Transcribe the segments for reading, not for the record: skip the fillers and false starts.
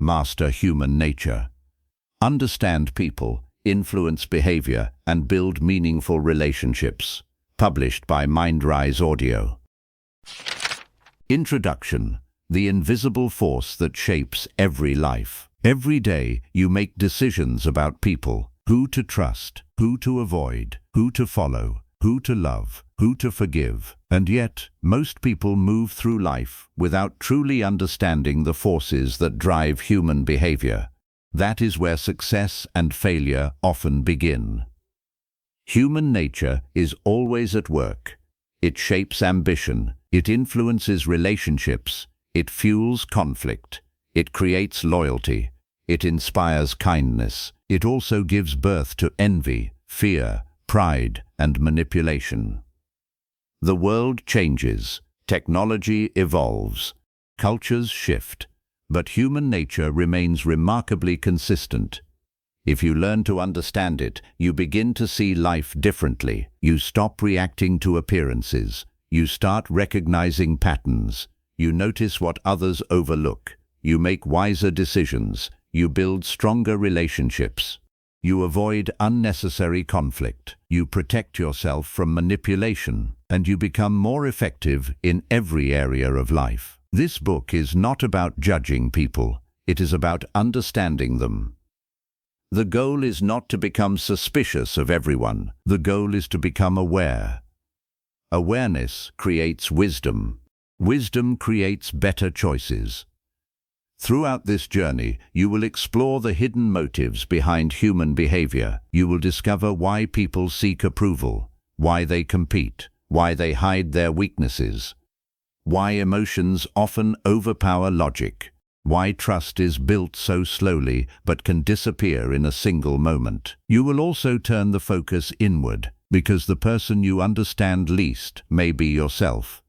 Master Human Nature. Understand people, influence behavior, and build meaningful relationships. Published by MindRise Audio. Introduction: the invisible force that shapes every life. Every day you make decisions about people, who to trust, who to avoid, who to follow, who to love, who to forgive. And yet, most people move through life without truly understanding the forces that drive human behavior. That is where success and failure often begin. Human nature is always at work. It shapes ambition, it influences relationships, it fuels conflict, it creates loyalty, it inspires kindness. It also gives birth to envy, fear, pride, and manipulation. The world changes, technology evolves, cultures shift, but human nature remains remarkably consistent. If you learn to understand it, you begin to see life differently. You stop reacting to appearances. You start recognizing patterns. You notice what others overlook. You make wiser decisions. You build stronger relationships. You avoid unnecessary conflict. You protect yourself from manipulation, and you become more effective in every area of life. This book is not about judging people. It is about understanding them. The goal is not to become suspicious of everyone. The goal is to become aware. Awareness creates wisdom. Wisdom creates better choices. Throughout this journey, you will explore the hidden motives behind human behavior. You will discover why people seek approval, why they compete, why they hide their weaknesses, why emotions often overpower logic, why trust is built so slowly but can disappear in a single moment. You will also turn the focus inward, because the person you understand least may be yourself.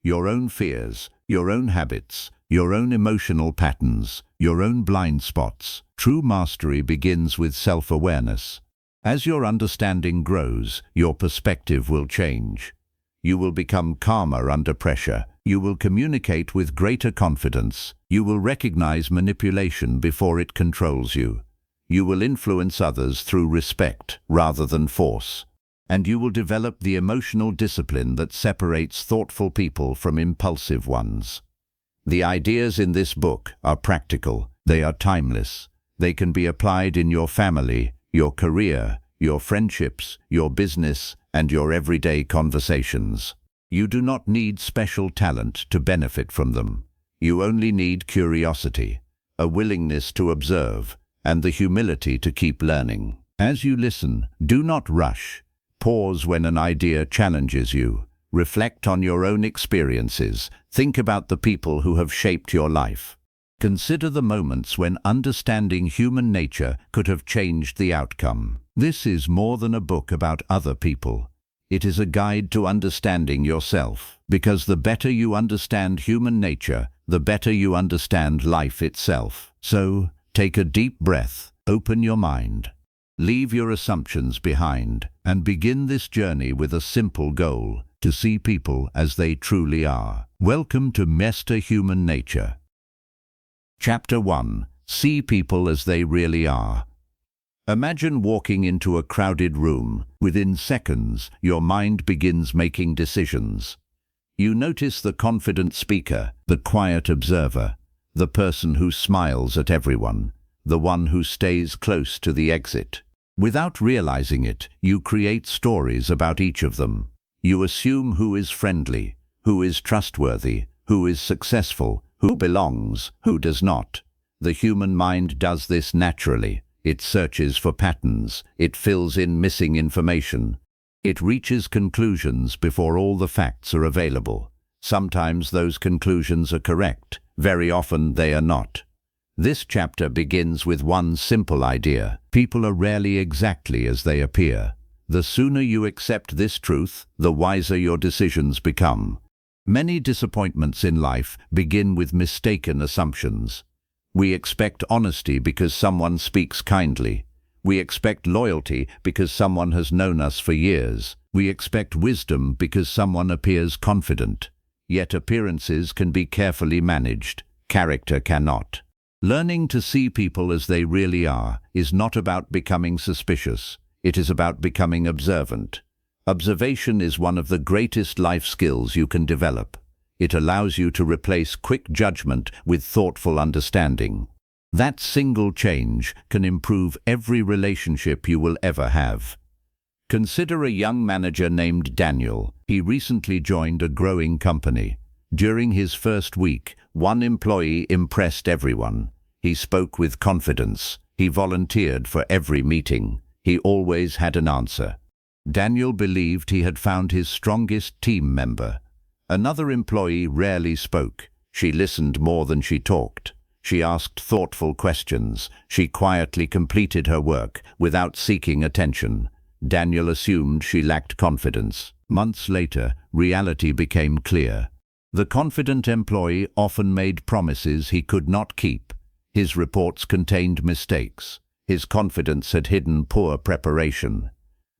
Your own fears, your own habits, your own emotional patterns, your own blind spots. True mastery begins with self-awareness. As your understanding grows, your perspective will change. You will become calmer under pressure. You will communicate with greater confidence. You will recognize manipulation before it controls you. You will influence others through respect rather than force. And you will develop the emotional discipline that separates thoughtful people from impulsive ones. The ideas in this book are practical. They are timeless. They can be applied in your family, your career, your friendships, your business, and your everyday conversations. You do not need special talent to benefit from them. You only need curiosity, a willingness to observe, and the humility to keep learning. As you listen, do not rush. Pause when an idea challenges you. Reflect on your own experiences. Think about the people who have shaped your life. Consider the moments when understanding human nature could have changed the outcome. This is more than a book about other people. It is a guide to understanding yourself. Because the better you understand human nature, the better you understand life itself. So, take a deep breath, open your mind. Leave your assumptions behind, and begin this journey with a simple goal: to see people as they truly are. Welcome to Master Human Nature. Chapter 1. See people as they really are. Imagine walking into a crowded room. Within seconds, your mind begins making decisions. You notice the confident speaker, the quiet observer, the person who smiles at everyone, the one who stays close to the exit. Without realizing it, you create stories about each of them. You assume who is friendly, who is trustworthy, who is successful, who belongs, who does not. The human mind does this naturally. It searches for patterns. It fills in missing information. It reaches conclusions before all the facts are available. Sometimes those conclusions are correct. Very often they are not. This chapter begins with one simple idea. People are rarely exactly as they appear. The sooner you accept this truth, the wiser your decisions become. Many disappointments in life begin with mistaken assumptions. We expect honesty because someone speaks kindly. We expect loyalty because someone has known us for years. We expect wisdom because someone appears confident. Yet appearances can be carefully managed. Character cannot. Learning to see people as they really are is not about becoming suspicious. It is about becoming observant. Observation is one of the greatest life skills you can develop. It allows you to replace quick judgment with thoughtful understanding. That single change can improve every relationship you will ever have. Consider a young manager named Daniel. He recently joined a growing company. During his first week, one employee impressed everyone. He spoke with confidence. He volunteered for every meeting. He always had an answer. Daniel believed he had found his strongest team member. Another employee rarely spoke. She listened more than she talked. She asked thoughtful questions. She quietly completed her work without seeking attention. Daniel assumed she lacked confidence. Months later, reality became clear. The confident employee often made promises he could not keep. His reports contained mistakes. His confidence had hidden poor preparation.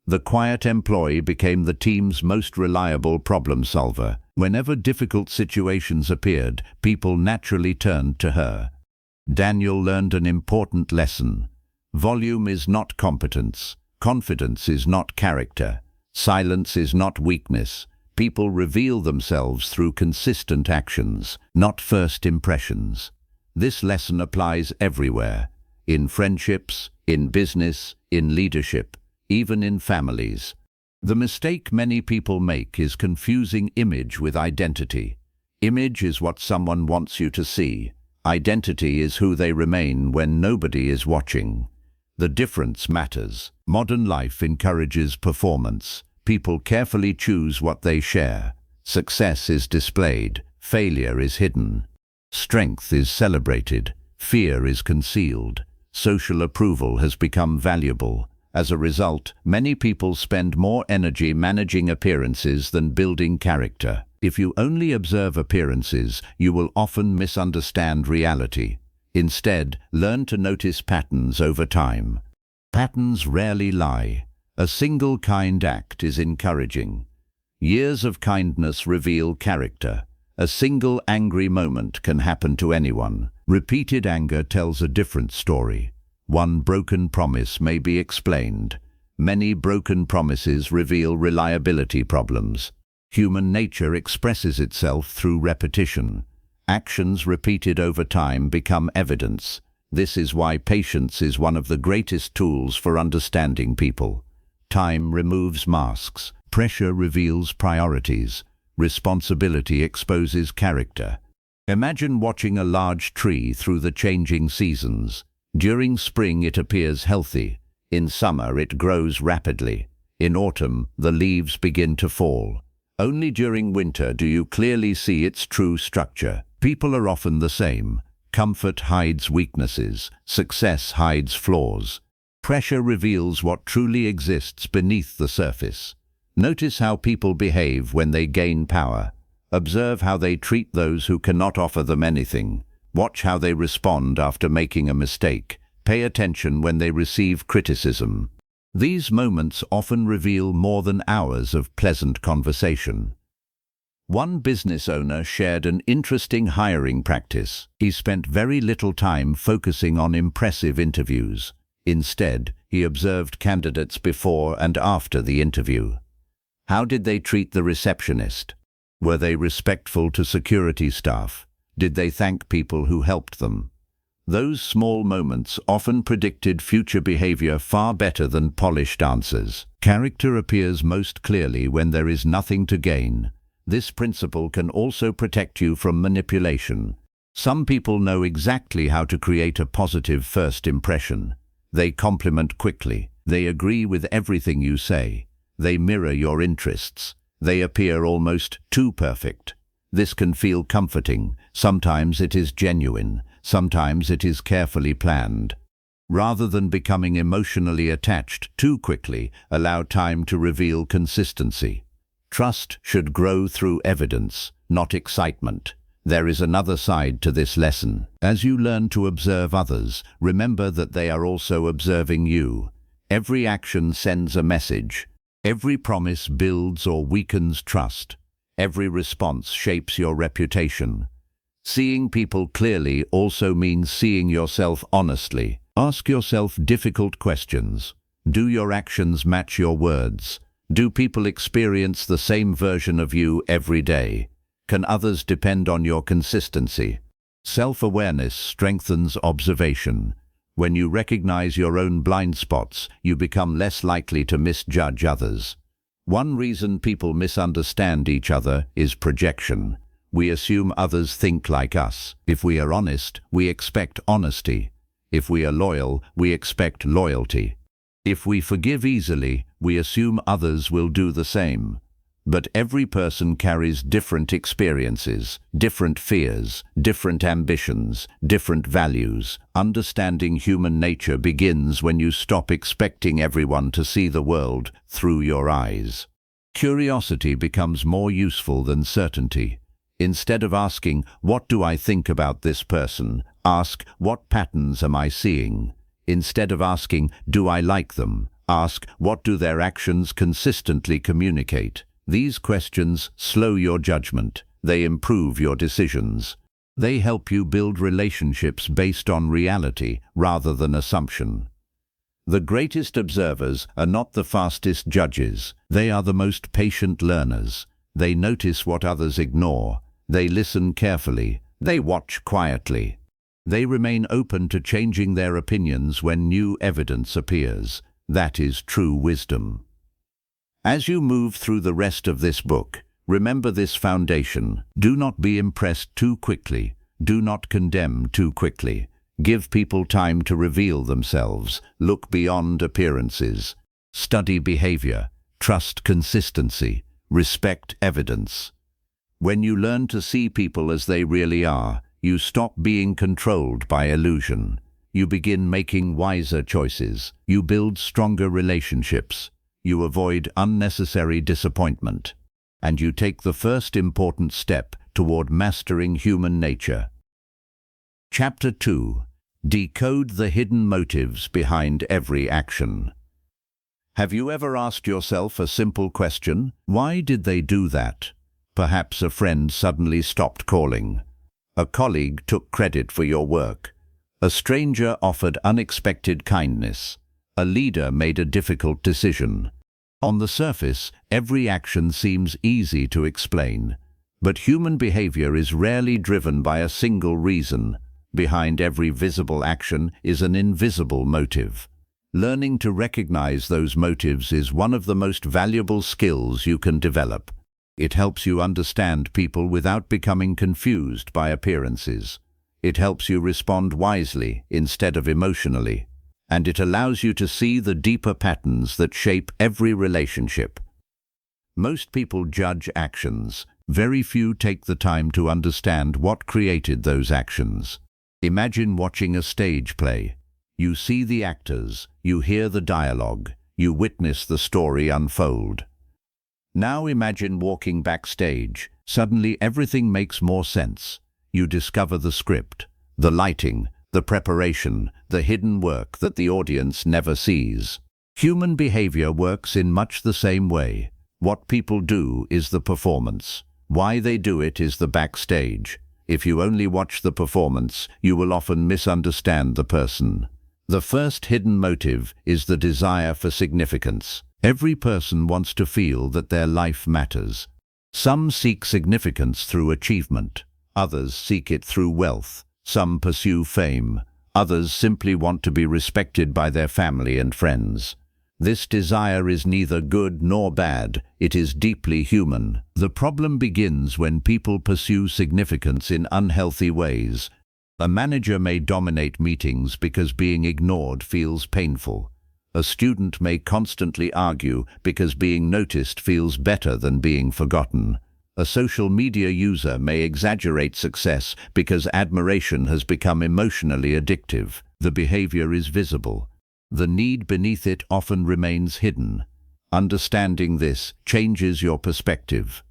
The quiet employee became the team's most reliable problem solver. Whenever difficult situations appeared, people naturally turned to her. Daniel learned an important lesson. Volume is not competence. Confidence is not character. Silence is not weakness. People reveal themselves through consistent actions, not first impressions. This lesson applies everywhere. In friendships, in business, in leadership, even in families. The mistake many people make is confusing image with identity. Image is what someone wants you to see. Identity is who they remain when nobody is watching. The difference matters. Modern life encourages performance. People carefully choose what they share. Success is displayed. Failure is hidden. Strength is celebrated. Fear is concealed. Social approval has become valuable. As a result, many people spend more energy managing appearances than building character. If you only observe appearances, you will often misunderstand reality. Instead, learn to notice patterns over time. Patterns rarely lie. A single kind act is encouraging. Years of kindness reveal character. A single angry moment can happen to anyone. Repeated anger tells a different story. One broken promise may be explained. Many broken promises reveal reliability problems. Human nature expresses itself through repetition. Actions repeated over time become evidence. This is why patience is one of the greatest tools for understanding people. Time removes masks. Pressure reveals priorities. Responsibility exposes character. Imagine watching a large tree through the changing seasons. During spring it appears healthy. In summer it grows rapidly. In autumn the leaves begin to fall. Only during winter do you clearly see its true structure. People are often the same. Comfort hides weaknesses. Success hides flaws. Pressure reveals what truly exists beneath the surface. Notice how people behave when they gain power. Observe how they treat those who cannot offer them anything. Watch how they respond after making a mistake. Pay attention when they receive criticism. These moments often reveal more than hours of pleasant conversation. One business owner shared an interesting hiring practice. He spent very little time focusing on impressive interviews. Instead, he observed candidates before and after the interview. How did they treat the receptionist? Were they respectful to security staff? Did they thank people who helped them? Those small moments often predicted future behavior far better than polished answers. Character appears most clearly when there is nothing to gain. This principle can also protect you from manipulation. Some people know exactly how to create a positive first impression. They compliment quickly. They agree with everything you say. They mirror your interests. They appear almost too perfect. This can feel comforting. Sometimes it is genuine. Sometimes it is carefully planned. Rather than becoming emotionally attached too quickly, allow time to reveal consistency. Trust should grow through evidence, not excitement. There is another side to this lesson. As you learn to observe others, remember that they are also observing you. Every action sends a message. Every promise builds or weakens trust. Every response shapes your reputation. Seeing people clearly also means seeing yourself honestly. Ask yourself difficult questions. Do your actions match your words? Do people experience the same version of you every day? Can others depend on your consistency? Self-awareness strengthens observation. When you recognize your own blind spots, you become less likely to misjudge others. One reason people misunderstand each other is projection. We assume others think like us. If we are honest, we expect honesty. If we are loyal, we expect loyalty. If we forgive easily, we assume others will do the same. But every person carries different experiences, different fears, different ambitions, different values. Understanding human nature begins when you stop expecting everyone to see the world through your eyes. Curiosity becomes more useful than certainty. Instead of asking, "What do I think about this person?" ask, "What patterns am I seeing?" Instead of asking, "Do I like them?" ask, "What do their actions consistently communicate?" These questions slow your judgment. They improve your decisions. They help you build relationships based on reality rather than assumption. The greatest observers are not the fastest judges. They are the most patient learners. They notice what others ignore. They listen carefully. They watch quietly. They remain open to changing their opinions when new evidence appears. That is true wisdom. As you move through the rest of this book, remember this foundation. Do not be impressed too quickly. Do not condemn too quickly. Give people time to reveal themselves. Look beyond appearances. Study behavior. Trust consistency. Respect evidence. When you learn to see people as they really are, you stop being controlled by illusion. You begin making wiser choices. You build stronger relationships. You avoid unnecessary disappointment. And you take the first important step toward mastering human nature. Chapter 2. Decode the hidden motives behind every action. Have you ever asked yourself a simple question? Why did they do that? Perhaps a friend suddenly stopped calling. A colleague took credit for your work. A stranger offered unexpected kindness. A leader made a difficult decision. On the surface, every action seems easy to explain. But human behavior is rarely driven by a single reason. Behind every visible action is an invisible motive. Learning to recognize those motives is one of the most valuable skills you can develop. It helps you understand people without becoming confused by appearances. It helps you respond wisely instead of emotionally. And it allows you to see the deeper patterns that shape every relationship. Most people judge actions. Very few take the time to understand what created those actions. Imagine watching a stage play. You see the actors, you hear the dialogue, you witness the story unfold. Now imagine walking backstage. Suddenly everything makes more sense. You discover the script, the lighting, the preparation, the hidden work that the audience never sees. Human behavior works in much the same way. What people do is the performance. Why they do it is the backstage. If you only watch the performance, you will often misunderstand the person. The first hidden motive is the desire for significance. Every person wants to feel that their life matters. Some seek significance through achievement. Others seek it through wealth. Some pursue fame. Others simply want to be respected by their family and friends. This desire is neither good nor bad. It is deeply human. The problem begins when people pursue significance in unhealthy ways. A manager may dominate meetings because being ignored feels painful. A student may constantly argue because being noticed feels better than being forgotten. A social media user may exaggerate success because admiration has become emotionally addictive. The behavior is visible. The need beneath it often remains hidden. Understanding this changes your perspective.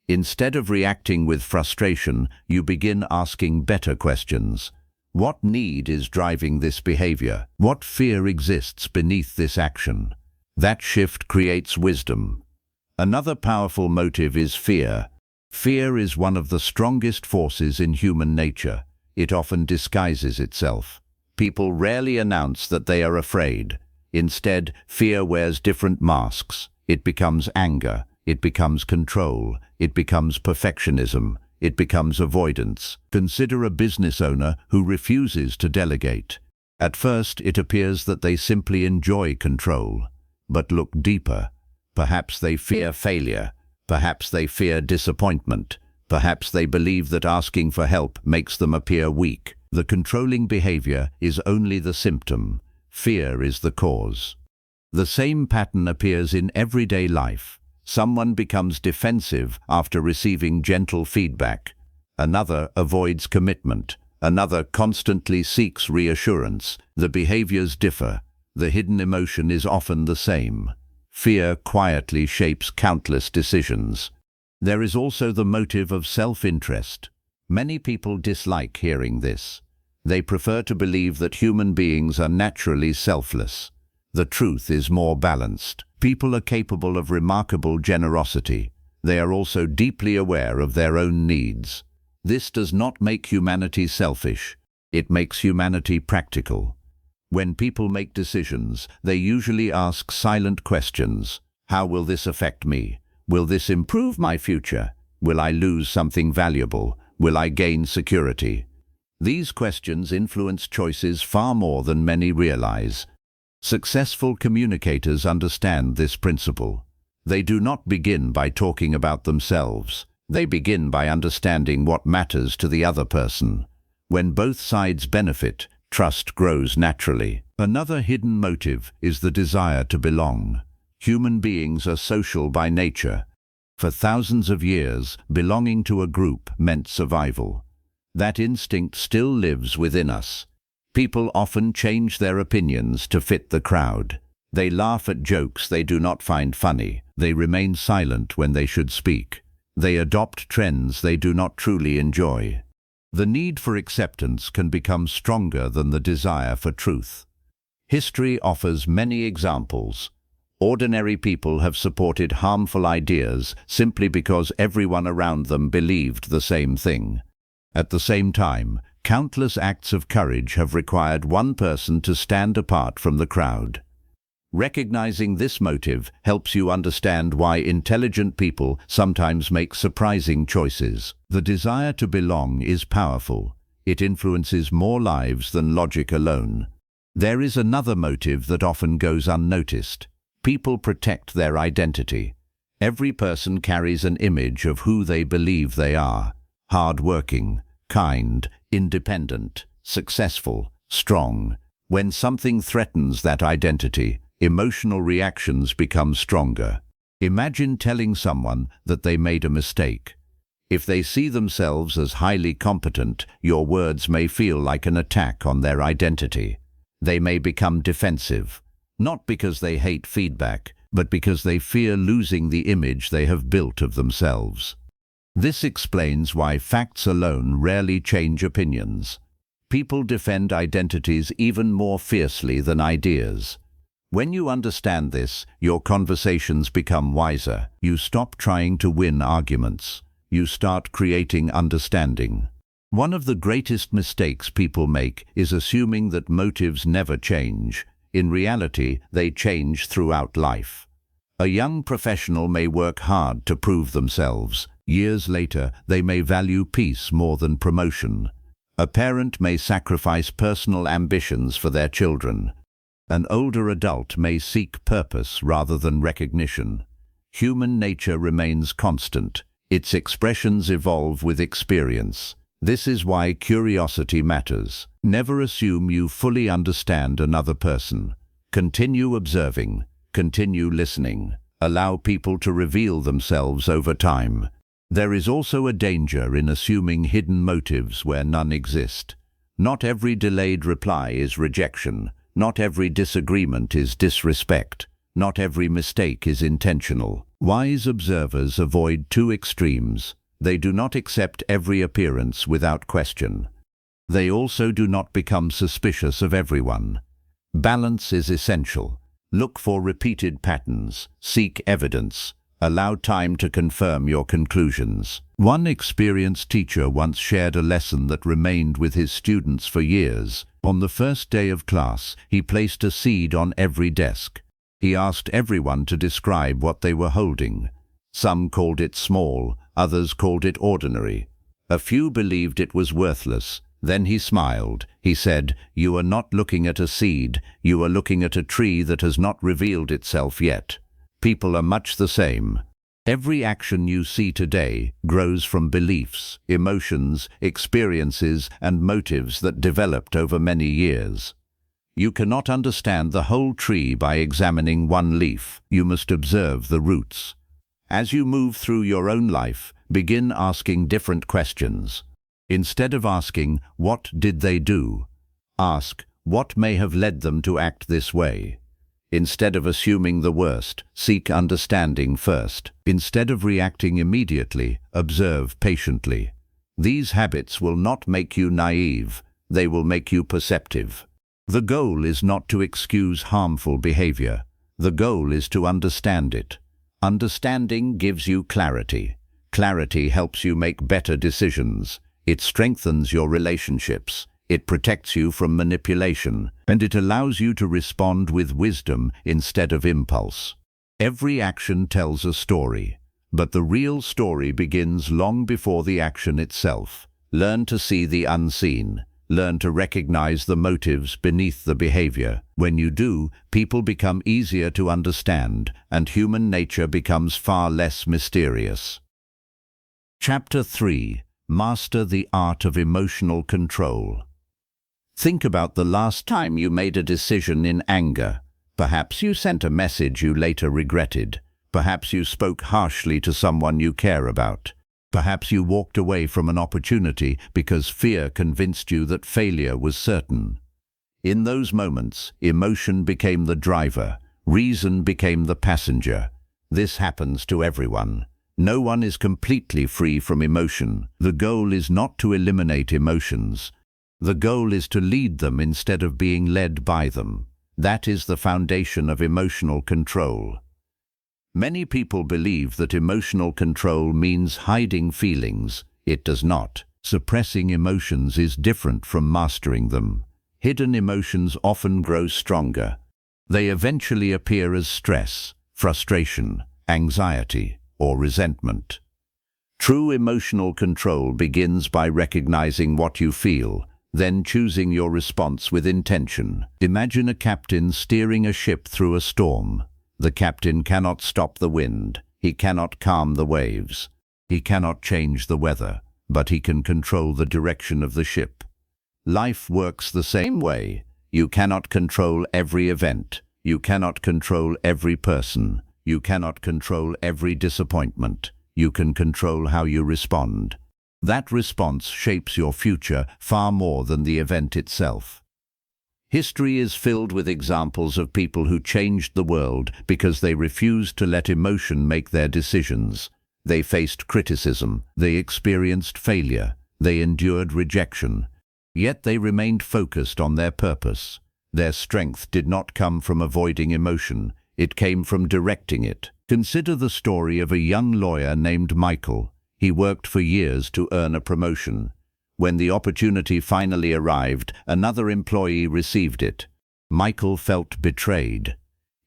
Instead of reacting with frustration, you begin asking better questions. What need is driving this behavior? What fear exists beneath this action? That shift creates wisdom. Another powerful motive is fear. Fear is one of the strongest forces in human nature. It often disguises itself. People rarely announce that they are afraid. Instead, fear wears different masks. It becomes anger. It becomes control. It becomes perfectionism. It becomes avoidance. Consider a business owner who refuses to delegate. At first, it appears that they simply enjoy control. But look deeper. Perhaps they fear failure. Perhaps they fear disappointment. Perhaps they believe that asking for help makes them appear weak. The controlling behavior is only the symptom. Fear is the cause. The same pattern appears in everyday life. Someone becomes defensive after receiving gentle feedback. Another avoids commitment. Another constantly seeks reassurance. The behaviors differ. The hidden emotion is often the same. Fear quietly shapes countless decisions. There is also the motive of self-interest. Many people dislike hearing this. They prefer to believe that human beings are naturally selfless. The truth is more balanced. People are capable of remarkable generosity. They are also deeply aware of their own needs. This does not make humanity selfish. It makes humanity practical. When people make decisions, they usually ask silent questions. How will this affect me? Will this improve my future? Will I lose something valuable? Will I gain security? These questions influence choices far more than many realize. Successful communicators understand this principle. They do not begin by talking about themselves. They begin by understanding what matters to the other person. When both sides benefit, trust grows naturally. Another hidden motive is the desire to belong. Human beings are social by nature. For thousands of years, belonging to a group meant survival. That instinct still lives within us. People often change their opinions to fit the crowd. They laugh at jokes they do not find funny. They remain silent when they should speak. They adopt trends they do not truly enjoy. The need for acceptance can become stronger than the desire for truth. History offers many examples. Ordinary people have supported harmful ideas simply because everyone around them believed the same thing. At the same time, countless acts of courage have required one person to stand apart from the crowd. Recognizing this motive helps you understand why intelligent people sometimes make surprising choices. The desire to belong is powerful. It influences more lives than logic alone. There is another motive that often goes unnoticed. People protect their identity. Every person carries an image of who they believe they are. Hard-working, kind, independent, successful, strong. When something threatens that identity, emotional reactions become stronger. Imagine telling someone that they made a mistake. If they see themselves as highly competent, your words may feel like an attack on their identity. They may become defensive, not because they hate feedback, but because they fear losing the image they have built of themselves. This explains why facts alone rarely change opinions. People defend identities even more fiercely than ideas. When you understand this, your conversations become wiser. You stop trying to win arguments. You start creating understanding. One of the greatest mistakes people make is assuming that motives never change. In reality, they change throughout life. A young professional may work hard to prove themselves. Years later, they may value peace more than promotion. A parent may sacrifice personal ambitions for their children. An older adult may seek purpose rather than recognition. Human nature remains constant. Its expressions evolve with experience. This is why curiosity matters. Never assume you fully understand another person. Continue observing. Continue listening. Allow people to reveal themselves over time. There is also a danger in assuming hidden motives where none exist. Not every delayed reply is rejection. Not every disagreement is disrespect. Not every mistake is intentional. Wise observers avoid two extremes. They do not accept every appearance without question. They also do not become suspicious of everyone. Balance is essential. Look for repeated patterns. Seek evidence. Allow time to confirm your conclusions. One experienced teacher once shared a lesson that remained with his students for years. On the first day of class, he placed a seed on every desk. He asked everyone to describe what they were holding. Some called it small, others called it ordinary. A few believed it was worthless. Then he smiled. He said, "You are not looking at a seed, you are looking at a tree that has not revealed itself yet." People are much the same. Every action you see today grows from beliefs, emotions, experiences, and motives that developed over many years. You cannot understand the whole tree by examining one leaf. You must observe the roots. As you move through your own life, begin asking different questions. Instead of asking, "What did they do?" ask, "What may have led them to act this way?" Instead of assuming the worst, seek understanding first. Instead of reacting immediately, observe patiently. These habits will not make you naive, they will make you perceptive. The goal is not to excuse harmful behavior. The goal is to understand it. Understanding gives you clarity. Clarity helps you make better decisions. It strengthens your relationships. It protects you from manipulation, and it allows you to respond with wisdom instead of impulse. Every action tells a story, but the real story begins long before the action itself. Learn to see the unseen. Learn to recognize the motives beneath the behavior. When you do, people become easier to understand, and human nature becomes far less mysterious. Chapter 3. Master the Art of Emotional Control. Think about the last time you made a decision in anger. Perhaps you sent a message you later regretted. Perhaps you spoke harshly to someone you care about. Perhaps you walked away from an opportunity because fear convinced you that failure was certain. In those moments, emotion became the driver, reason became the passenger. This happens to everyone. No one is completely free from emotion. The goal is not to eliminate emotions. The goal is to lead them instead of being led by them. That is the foundation of emotional control. Many people believe that emotional control means hiding feelings. It does not. Suppressing emotions is different from mastering them. Hidden emotions often grow stronger. They eventually appear as stress, frustration, anxiety, or resentment. True emotional control begins by recognizing what you feel, then choosing your response with intention. Imagine a captain steering a ship through a storm. The captain cannot stop the wind. He cannot calm the waves. He cannot change the weather, but he can control the direction of the ship. Life works the same way. You cannot control every event. You cannot control every person. You cannot control every disappointment. You can control how you respond. That response shapes your future far more than the event itself. History is filled with examples of people who changed the world because they refused to let emotion make their decisions. They faced criticism, they experienced failure, they endured rejection. Yet they remained focused on their purpose. Their strength did not come from avoiding emotion, it came from directing it. Consider the story of a young lawyer named Michael. He worked for years to earn a promotion. When the opportunity finally arrived, another employee received it. Michael felt betrayed.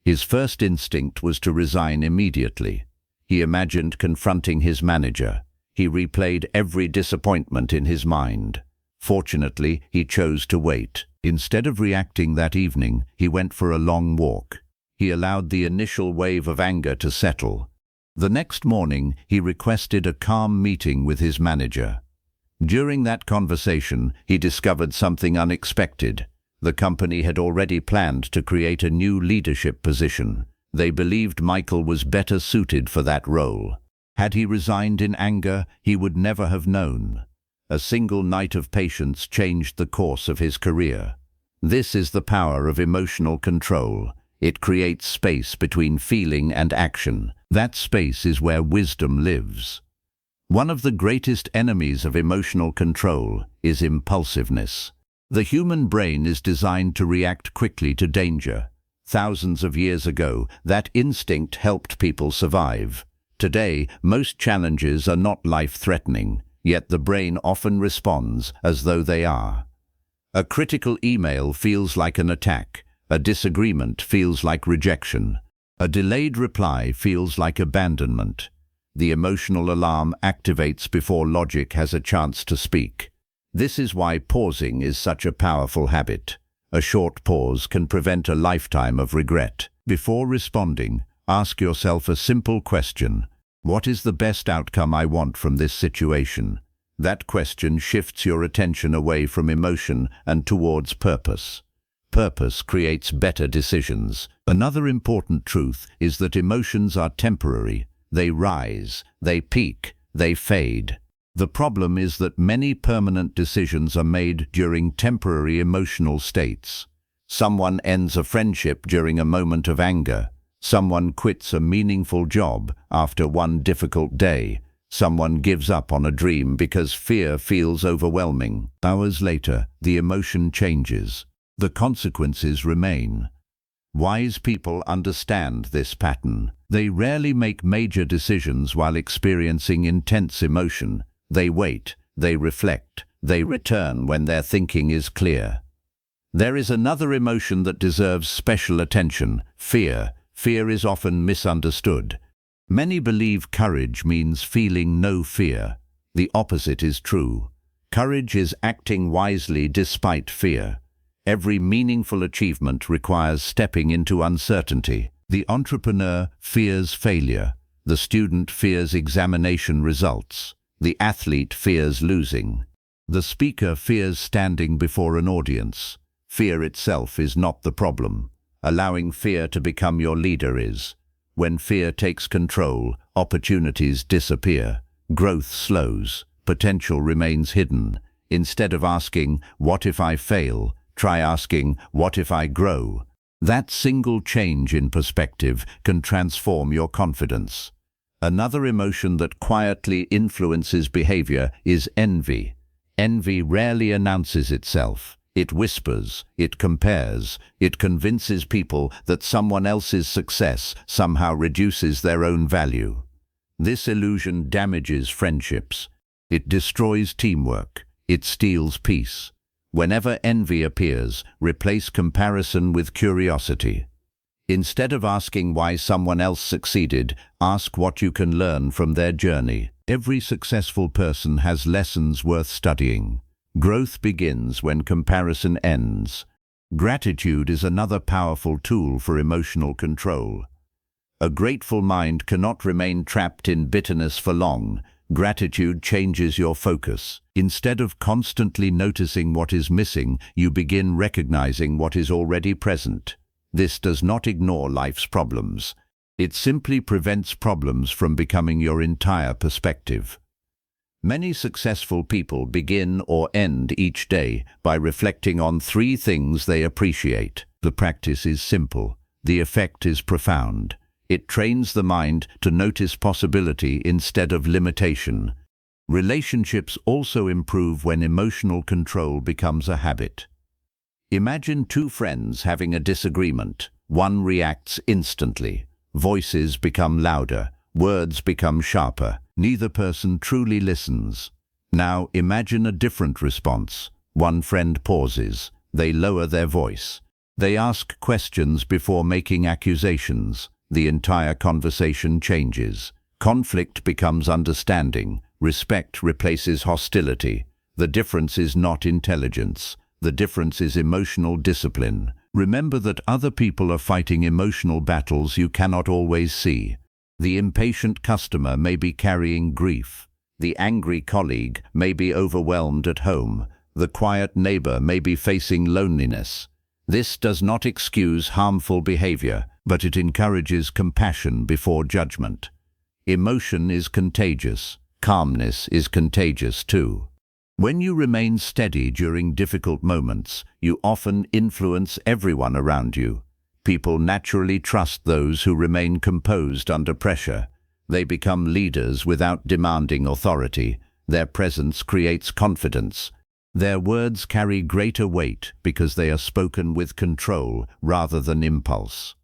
His first instinct was to resign immediately. He imagined confronting his manager. He replayed every disappointment in his mind. Fortunately, he chose to wait. Instead of reacting that evening, he went for a long walk. He allowed the initial wave of anger to settle. The next morning, he requested a calm meeting with his manager. During that conversation, he discovered something unexpected. The company had already planned to create a new leadership position. They believed Michael was better suited for that role. Had he resigned in anger, he would never have known. A single night of patience changed the course of his career. This is the power of emotional control. It creates space between feeling and action. That space is where wisdom lives. One of the greatest enemies of emotional control is impulsiveness. The human brain is designed to react quickly to danger. Thousands of years ago, that instinct helped people survive. Today, most challenges are not life-threatening, yet the brain often responds as though they are. A critical email feels like an attack. A disagreement feels like rejection. A delayed reply feels like abandonment. The emotional alarm activates before logic has a chance to speak. This is why pausing is such a powerful habit. A short pause can prevent a lifetime of regret. Before responding, ask yourself a simple question. What is the best outcome I want from this situation? That question shifts your attention away from emotion and towards purpose. Purpose creates better decisions. Another important truth is that emotions are temporary. They rise, they peak, they fade. The problem is that many permanent decisions are made during temporary emotional states. Someone ends a friendship during a moment of anger. Someone quits a meaningful job after one difficult day. Someone gives up on a dream because fear feels overwhelming. Hours later, the emotion changes. The consequences remain. Wise people understand this pattern. They rarely make major decisions while experiencing intense emotion. They wait, they reflect, they return when their thinking is clear. There is another emotion that deserves special attention: fear. Fear is often misunderstood. Many believe courage means feeling no fear. The opposite is true. Courage is acting wisely despite fear. Every meaningful achievement requires stepping into uncertainty. The entrepreneur fears failure. The student fears examination results. The athlete fears losing. The speaker fears standing before an audience. Fear itself is not the problem. Allowing fear to become your leader is. When fear takes control, opportunities disappear. Growth slows. Potential remains hidden. Instead of asking, "What if I fail?" try asking, "What if I grow?" That single change in perspective can transform your confidence. Another emotion that quietly influences behavior is envy. Envy rarely announces itself. It whispers, it compares, it convinces people that someone else's success somehow reduces their own value. This illusion damages friendships. It destroys teamwork. It steals peace. Whenever envy appears, replace comparison with curiosity. Instead of asking why someone else succeeded, ask what you can learn from their journey. Every successful person has lessons worth studying. Growth begins when comparison ends. Gratitude is another powerful tool for emotional control. A grateful mind cannot remain trapped in bitterness for long. Gratitude changes your focus. Instead of constantly noticing what is missing, you begin recognizing what is already present. This does not ignore life's problems. It simply prevents problems from becoming your entire perspective. Many successful people begin or end each day by reflecting on 3 things they appreciate. The practice is simple. The effect is profound. It trains the mind to notice possibility instead of limitation. Relationships also improve when emotional control becomes a habit. Imagine 2 friends having a disagreement. One reacts instantly. Voices become louder. Words become sharper. Neither person truly listens. Now imagine a different response. One friend pauses. They lower their voice. They ask questions before making accusations. The entire conversation changes. Conflict becomes understanding. Respect replaces hostility. The difference is not intelligence. The difference is emotional discipline. Remember that other people are fighting emotional battles you cannot always see. The impatient customer may be carrying grief. The angry colleague may be overwhelmed at home. The quiet neighbor may be facing loneliness. This does not excuse harmful behavior, but it encourages compassion before judgment. Emotion is contagious. Calmness is contagious too. When you remain steady during difficult moments, you often influence everyone around you. People naturally trust those who remain composed under pressure. They become leaders without demanding authority. Their presence creates confidence. Their words carry greater weight because they are spoken with control rather than impulse.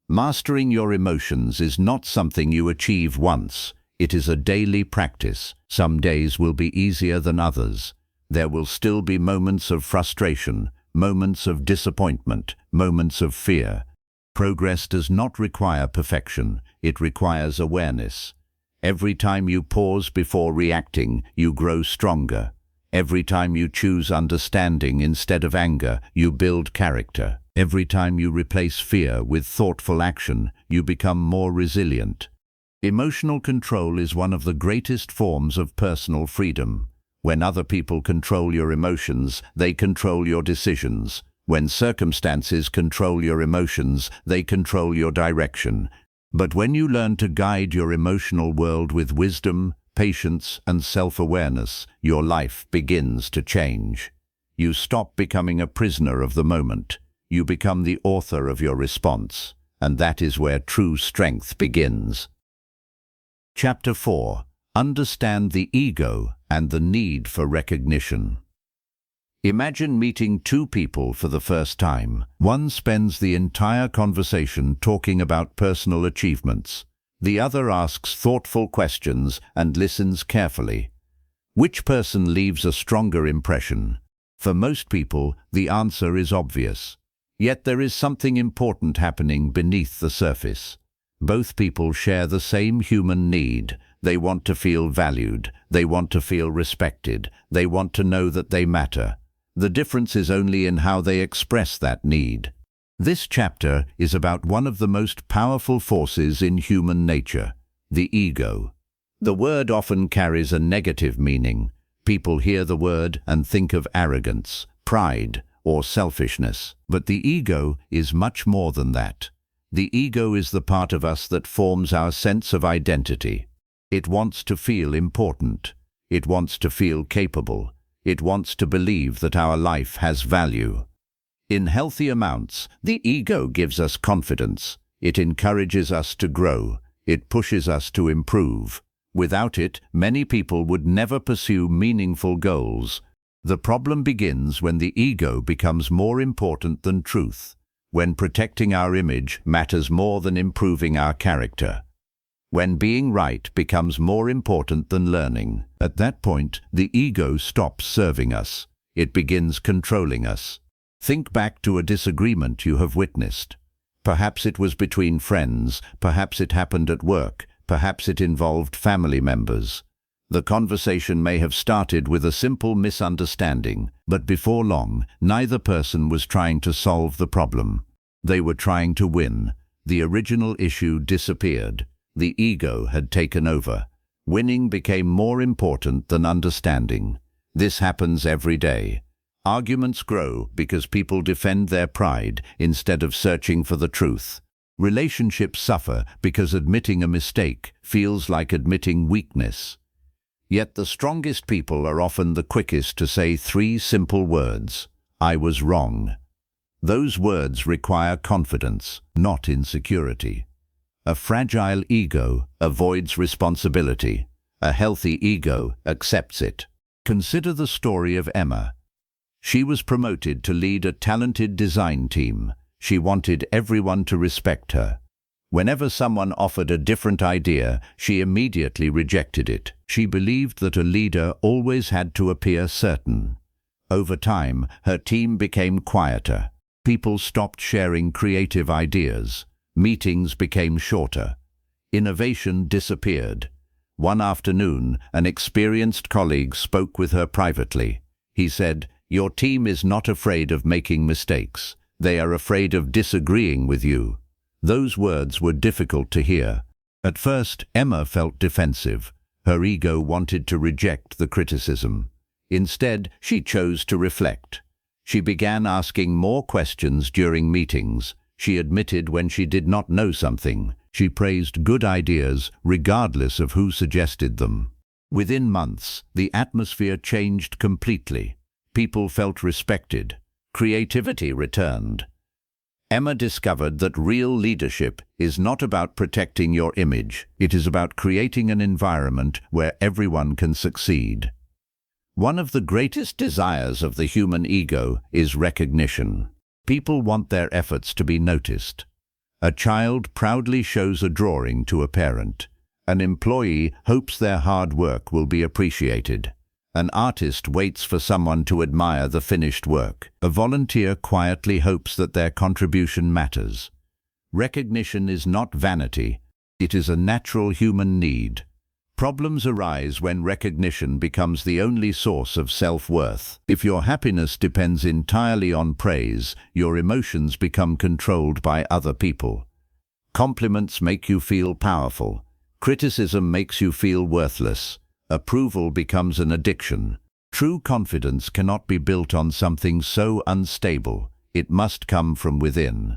Mastering your emotions is not something you achieve once. It is a daily practice. Some days will be easier than others. There will still be moments of frustration, moments of disappointment, moments of fear. Progress does not require perfection. It requires awareness. Every time you pause before reacting, you grow stronger. Every time you choose understanding instead of anger, you build character. Every time you replace fear with thoughtful action, you become more resilient. Emotional control is one of the greatest forms of personal freedom. When other people control your emotions, they control your decisions. When circumstances control your emotions, they control your direction. But when you learn to guide your emotional world with wisdom, patience, and self-awareness, your life begins to change. You stop becoming a prisoner of the moment. You become the author of your response, and that is where true strength begins. Chapter 4. Understand the ego and the need for recognition. Imagine meeting two people for the first time. One spends the entire conversation talking about personal achievements. The other asks thoughtful questions and listens carefully. Which person leaves a stronger impression? For most people, the answer is obvious. Yet there is something important happening beneath the surface. Both people share the same human need. They want to feel valued. They want to feel respected. They want to know that they matter. The difference is only in how they express that need. This chapter is about one of the most powerful forces in human nature, the ego. The word often carries a negative meaning. People hear the word and think of arrogance, pride, or selfishness. But the ego is much more than that. The ego is the part of us that forms our sense of identity. It wants to feel important. It wants to feel capable. It wants to believe that our life has value. In healthy amounts, the ego gives us confidence. It encourages us to grow. It pushes us to improve. Without it, many people would never pursue meaningful goals. The problem begins when the ego becomes more important than truth, when protecting our image matters more than improving our character, when being right becomes more important than learning. At that point, the ego stops serving us. It begins controlling us. Think back to a disagreement you have witnessed. Perhaps it was between friends, perhaps it happened at work, perhaps it involved family members. The conversation may have started with a simple misunderstanding, but before long, neither person was trying to solve the problem. They were trying to win. The original issue disappeared. The ego had taken over. Winning became more important than understanding. This happens every day. Arguments grow because people defend their pride instead of searching for the truth. Relationships suffer because admitting a mistake feels like admitting weakness. Yet the strongest people are often the quickest to say three simple words: "I was wrong." Those words require confidence, not insecurity. A fragile ego avoids responsibility. A healthy ego accepts it. Consider the story of Emma. She was promoted to lead a talented design team. She wanted everyone to respect her. Whenever someone offered a different idea, she immediately rejected it. She believed that a leader always had to appear certain. Over time, her team became quieter. People stopped sharing creative ideas. Meetings became shorter. Innovation disappeared. One afternoon, an experienced colleague spoke with her privately. He said, "Your team is not afraid of making mistakes. They are afraid of disagreeing with you." Those words were difficult to hear. At first, Emma felt defensive. Her ego wanted to reject the criticism. Instead, she chose to reflect. She began asking more questions during meetings. She admitted when she did not know something. She praised good ideas, regardless of who suggested them. Within months, the atmosphere changed completely. People felt respected. Creativity returned. Emma discovered that real leadership is not about protecting your image. It is about creating an environment where everyone can succeed. One of the greatest desires of the human ego is recognition. People want their efforts to be noticed. A child proudly shows a drawing to a parent. An employee hopes their hard work will be appreciated. An artist waits for someone to admire the finished work. A volunteer quietly hopes that their contribution matters. Recognition is not vanity. It is a natural human need. Problems arise when recognition becomes the only source of self-worth. If your happiness depends entirely on praise, your emotions become controlled by other people. Compliments make you feel powerful. Criticism makes you feel worthless. Approval becomes an addiction. True confidence cannot be built on something so unstable. It must come from within.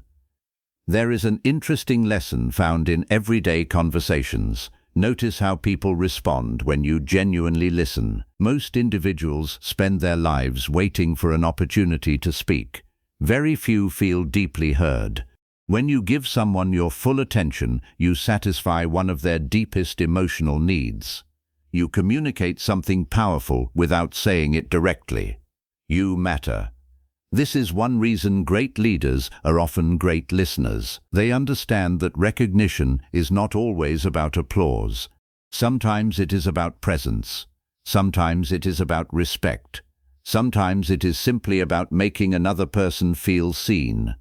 There is an interesting lesson found in everyday conversations. Notice how people respond when you genuinely listen. Most individuals spend their lives waiting for an opportunity to speak. Very few feel deeply heard. When you give someone your full attention, you satisfy one of their deepest emotional needs. You communicate something powerful without saying it directly. You matter. This is one reason great leaders are often great listeners. They understand that recognition is not always about applause. Sometimes it is about presence. Sometimes it is about respect. Sometimes it is simply about making another person feel seen.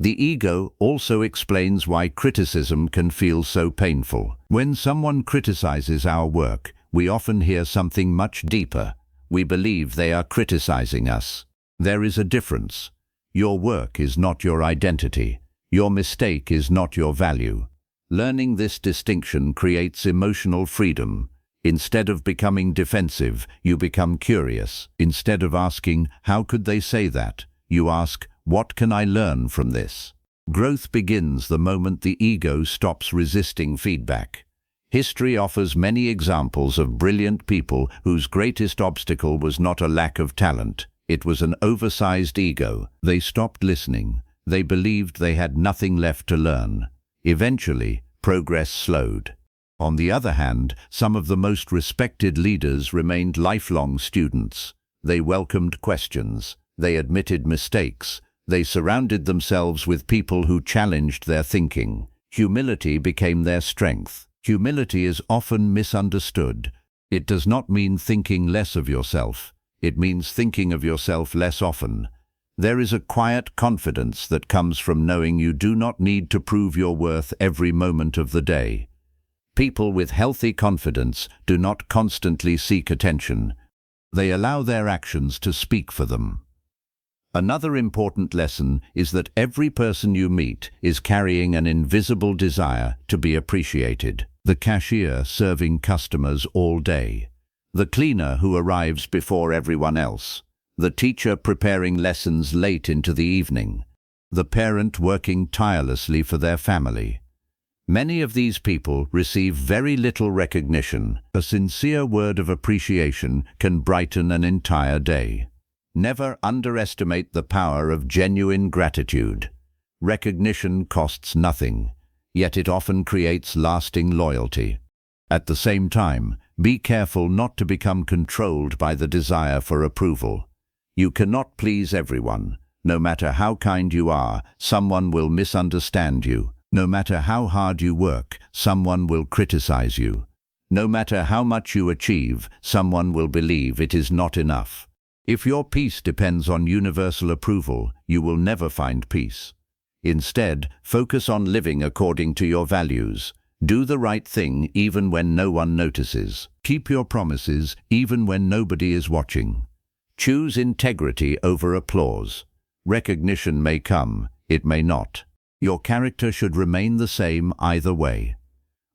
The ego also explains why criticism can feel so painful. When someone criticizes our work, we often hear something much deeper. We believe they are criticizing us. There is a difference. Your work is not your identity. Your mistake is not your value. Learning this distinction creates emotional freedom. Instead of becoming defensive, you become curious. Instead of asking, "How could they say that?" you ask, "What can I learn from this?" Growth begins the moment the ego stops resisting feedback. History offers many examples of brilliant people whose greatest obstacle was not a lack of talent. It was an oversized ego. They stopped listening. They believed they had nothing left to learn. Eventually, progress slowed. On the other hand, some of the most respected leaders remained lifelong students. They welcomed questions. They admitted mistakes. They surrounded themselves with people who challenged their thinking. Humility became their strength. Humility is often misunderstood. It does not mean thinking less of yourself. It means thinking of yourself less often. There is a quiet confidence that comes from knowing you do not need to prove your worth every moment of the day. People with healthy confidence do not constantly seek attention. They allow their actions to speak for them. Another important lesson is that every person you meet is carrying an invisible desire to be appreciated. The cashier serving customers all day. The cleaner who arrives before everyone else. The teacher preparing lessons late into the evening. The parent working tirelessly for their family. Many of these people receive very little recognition. A sincere word of appreciation can brighten an entire day. Never underestimate the power of genuine gratitude. Recognition costs nothing, yet it often creates lasting loyalty. At the same time, be careful not to become controlled by the desire for approval. You cannot please everyone. No matter how kind you are, someone will misunderstand you. No matter how hard you work, someone will criticize you. No matter how much you achieve, someone will believe it is not enough. If your peace depends on universal approval, you will never find peace. Instead, focus on living according to your values. Do the right thing even when no one notices. Keep your promises even when nobody is watching. Choose integrity over applause. Recognition may come, it may not. Your character should remain the same either way.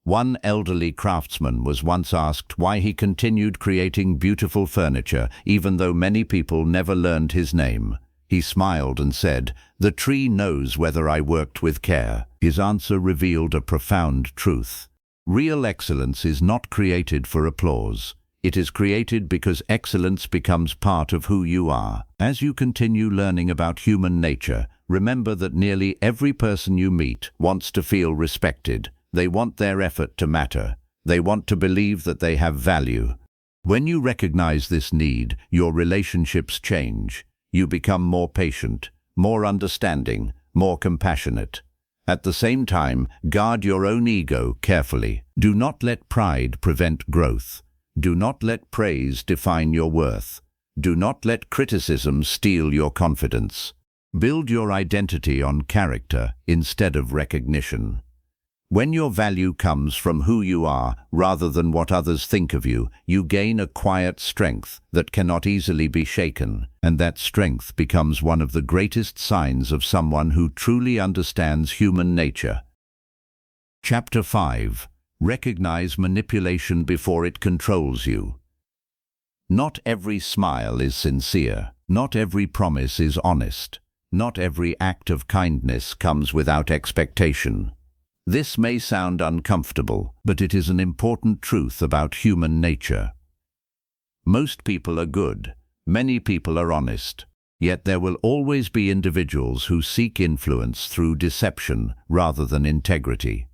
One elderly craftsman was once asked why he continued creating beautiful furniture even though many people never learned his name. He smiled and said, "The tree knows whether I worked with care." His answer revealed a profound truth. Real excellence is not created for applause. It is created because excellence becomes part of who you are. As you continue learning about human nature, remember that nearly every person you meet wants to feel respected. They want their effort to matter. They want to believe that they have value. When you recognize this need, your relationships change. You become more patient, more understanding, more compassionate. At the same time, guard your own ego carefully. Do not let pride prevent growth. Do not let praise define your worth. Do not let criticism steal your confidence. Build your identity on character instead of recognition. When your value comes from who you are rather than what others think of you, you gain a quiet strength that cannot easily be shaken, and that strength becomes one of the greatest signs of someone who truly understands human nature. Chapter 5. Recognize manipulation before it controls you. Not every smile is sincere. Not every promise is honest. Not every act of kindness comes without expectation. This may sound uncomfortable, but it is an important truth about human nature. Most people are good. Many people are honest. Yet there will always be individuals who seek influence through deception rather than integrity.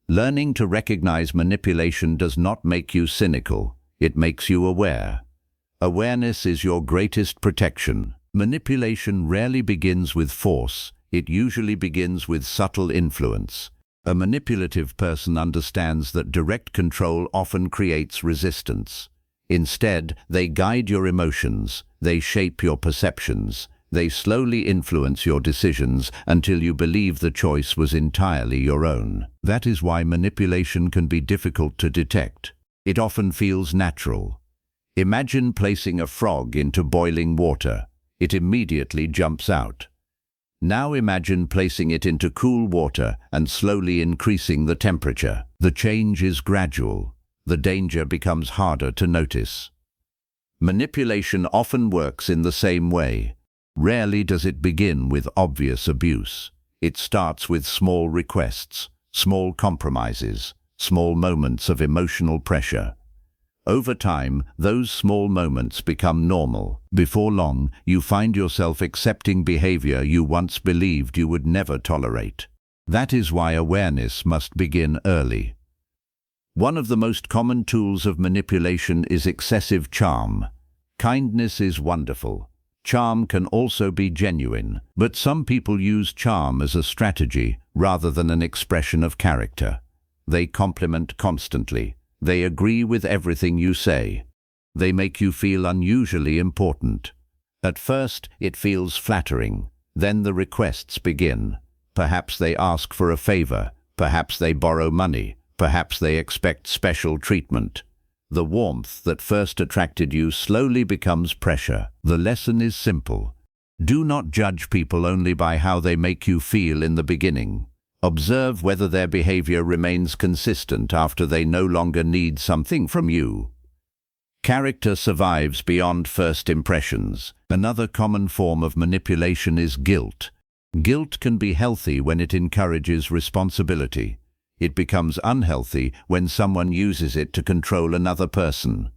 Learning to recognize manipulation does not make you cynical. It makes you aware. Awareness is your greatest protection. Manipulation rarely begins with force. It usually begins with subtle influence. A manipulative person understands that direct control often creates resistance. Instead, they guide your emotions, they shape your perceptions, they slowly influence your decisions until you believe the choice was entirely your own. That is why manipulation can be difficult to detect. It often feels natural. Imagine placing a frog into boiling water. It immediately jumps out. Now imagine placing it into cool water and slowly increasing the temperature. The change is gradual. The danger becomes harder to notice. Manipulation often works in the same way. Rarely does it begin with obvious abuse. It starts with small requests, small compromises, small moments of emotional pressure. Over time, those small moments become normal. Before long, you find yourself accepting behavior you once believed you would never tolerate. That is why awareness must begin early. One of the most common tools of manipulation is excessive charm. Kindness is wonderful. Charm can also be genuine, but some people use charm as a strategy rather than an expression of character. They compliment constantly. They agree with everything you say. They make you feel unusually important. At first, it feels flattering. Then the requests begin. Perhaps they ask for a favor. Perhaps they borrow money. Perhaps they expect special treatment. The warmth that first attracted you slowly becomes pressure. The lesson is simple. Do not judge people only by how they make you feel in the beginning. Observe whether their behavior remains consistent after they no longer need something from you. Character survives beyond first impressions. Another common form of manipulation is guilt. Guilt can be healthy when it encourages responsibility. It becomes unhealthy when someone uses it to control another person.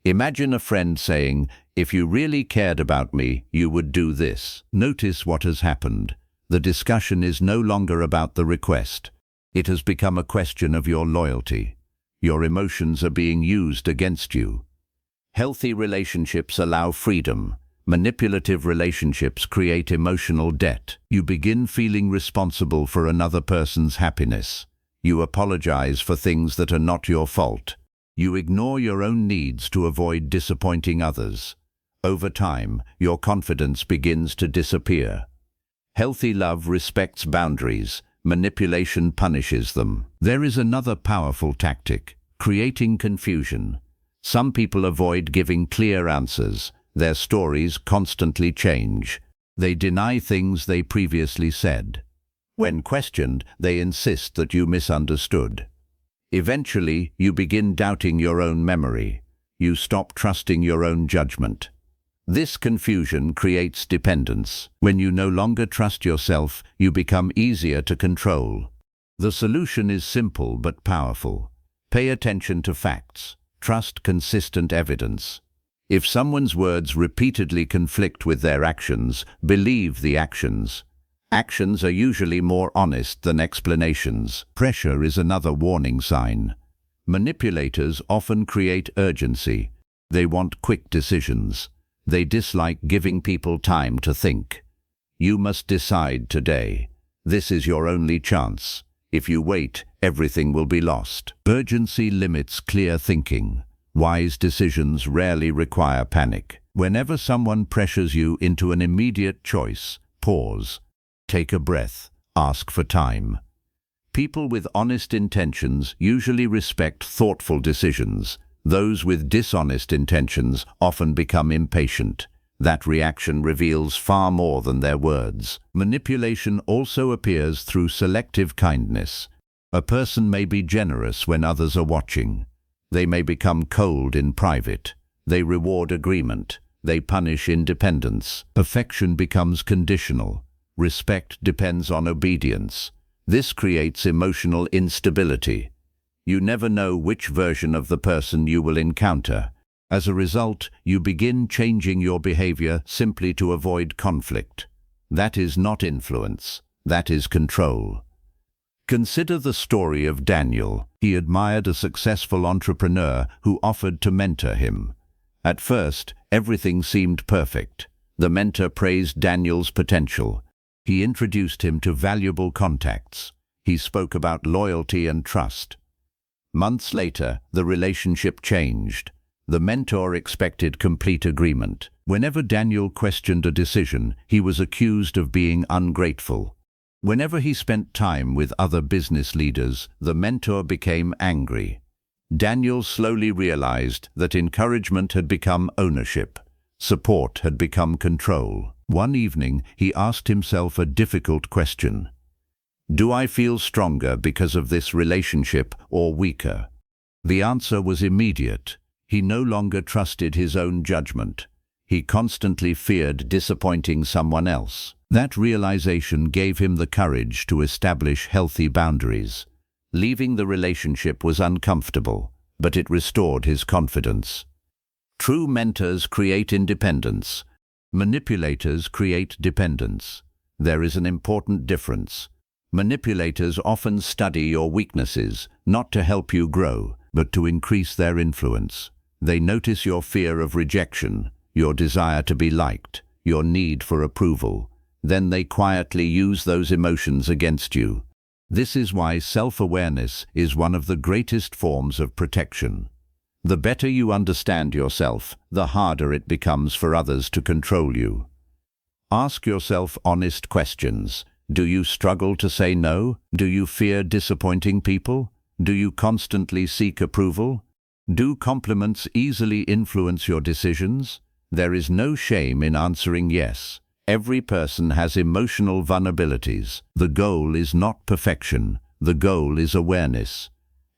Imagine a friend saying, "If you really cared about me, you would do this." Notice what has happened. The discussion is no longer about the request. It has become a question of your loyalty. Your emotions are being used against you. Healthy relationships allow freedom. Manipulative relationships create emotional debt. You begin feeling responsible for another person's happiness. You apologize for things that are not your fault. You ignore your own needs to avoid disappointing others. Over time, your confidence begins to disappear. Healthy love respects boundaries. Manipulation punishes them. There is another powerful tactic: creating confusion. Some people avoid giving clear answers. Their stories constantly change. They deny things they previously said. When questioned, they insist that you misunderstood. Eventually, you begin doubting your own memory. You stop trusting your own judgment. This confusion creates dependence. When you no longer trust yourself, you become easier to control. The solution is simple but powerful. Pay attention to facts. Trust consistent evidence. If someone's words repeatedly conflict with their actions, believe the actions. Actions are usually more honest than explanations. Pressure is another warning sign. Manipulators often create urgency. They want quick decisions. They dislike giving people time to think. You must decide today. This is your only chance. If you wait, everything will be lost. Urgency limits clear thinking. Wise decisions rarely require panic. Whenever someone pressures you into an immediate choice, pause. Take a breath. Ask for time. People with honest intentions usually respect thoughtful decisions. Those with dishonest intentions often become impatient. That reaction reveals far more than their words. Manipulation also appears through selective kindness. A person may be generous when others are watching. They may become cold in private. They reward agreement. They punish independence. Affection becomes conditional. Respect depends on obedience. This creates emotional instability. You never know which version of the person you will encounter. As a result, you begin changing your behavior simply to avoid conflict. That is not influence. That is control. Consider the story of Daniel. He admired a successful entrepreneur who offered to mentor him. At first, everything seemed perfect. The mentor praised Daniel's potential. He introduced him to valuable contacts. He spoke about loyalty and trust. Months later, the relationship changed. The mentor expected complete agreement. Whenever Daniel questioned a decision, he was accused of being ungrateful. Whenever he spent time with other business leaders, the mentor became angry. Daniel slowly realized that encouragement had become ownership. Support had become control. One evening, he asked himself a difficult question. Do I feel stronger because of this relationship or weaker? The answer was immediate. He no longer trusted his own judgment. He constantly feared disappointing someone else. That realization gave him the courage to establish healthy boundaries. Leaving the relationship was uncomfortable, but it restored his confidence. True mentors create independence. Manipulators create dependence. There is an important difference. Manipulators often study your weaknesses, not to help you grow, but to increase their influence. They notice your fear of rejection, your desire to be liked, your need for approval. Then they quietly use those emotions against you. This is why self-awareness is one of the greatest forms of protection. The better you understand yourself, the harder it becomes for others to control you. Ask yourself honest questions. Do you struggle to say no? Do you fear disappointing people? Do you constantly seek approval? Do compliments easily influence your decisions? There is no shame in answering yes. Every person has emotional vulnerabilities. The goal is not perfection. The goal is awareness.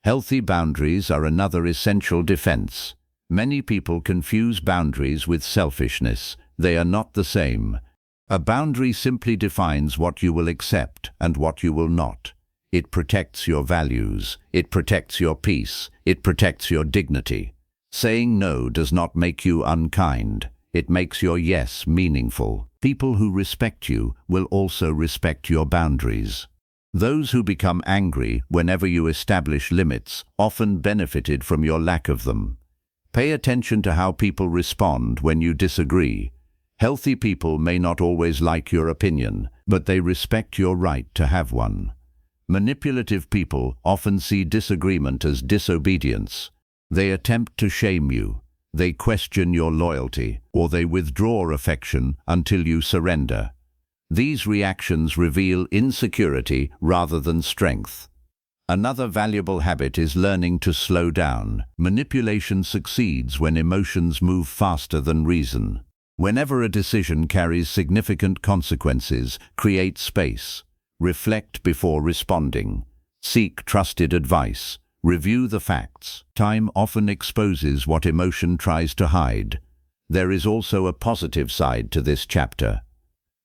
Healthy boundaries are another essential defense. Many people confuse boundaries with selfishness. They are not the same. A boundary simply defines what you will accept and what you will not. It protects your values. It protects your peace. It protects your dignity. Saying no does not make you unkind. It makes your yes meaningful. People who respect you will also respect your boundaries. Those who become angry whenever you establish limits often benefited from your lack of them. Pay attention to how people respond when you disagree. Healthy people may not always like your opinion, but they respect your right to have one. Manipulative people often see disagreement as disobedience. They attempt to shame you. They question your loyalty, or they withdraw affection until you surrender. These reactions reveal insecurity rather than strength. Another valuable habit is learning to slow down. Manipulation succeeds when emotions move faster than reason. Whenever a decision carries significant consequences, create space. Reflect before responding. Seek trusted advice. Review the facts. Time often exposes what emotion tries to hide. There is also a positive side to this chapter.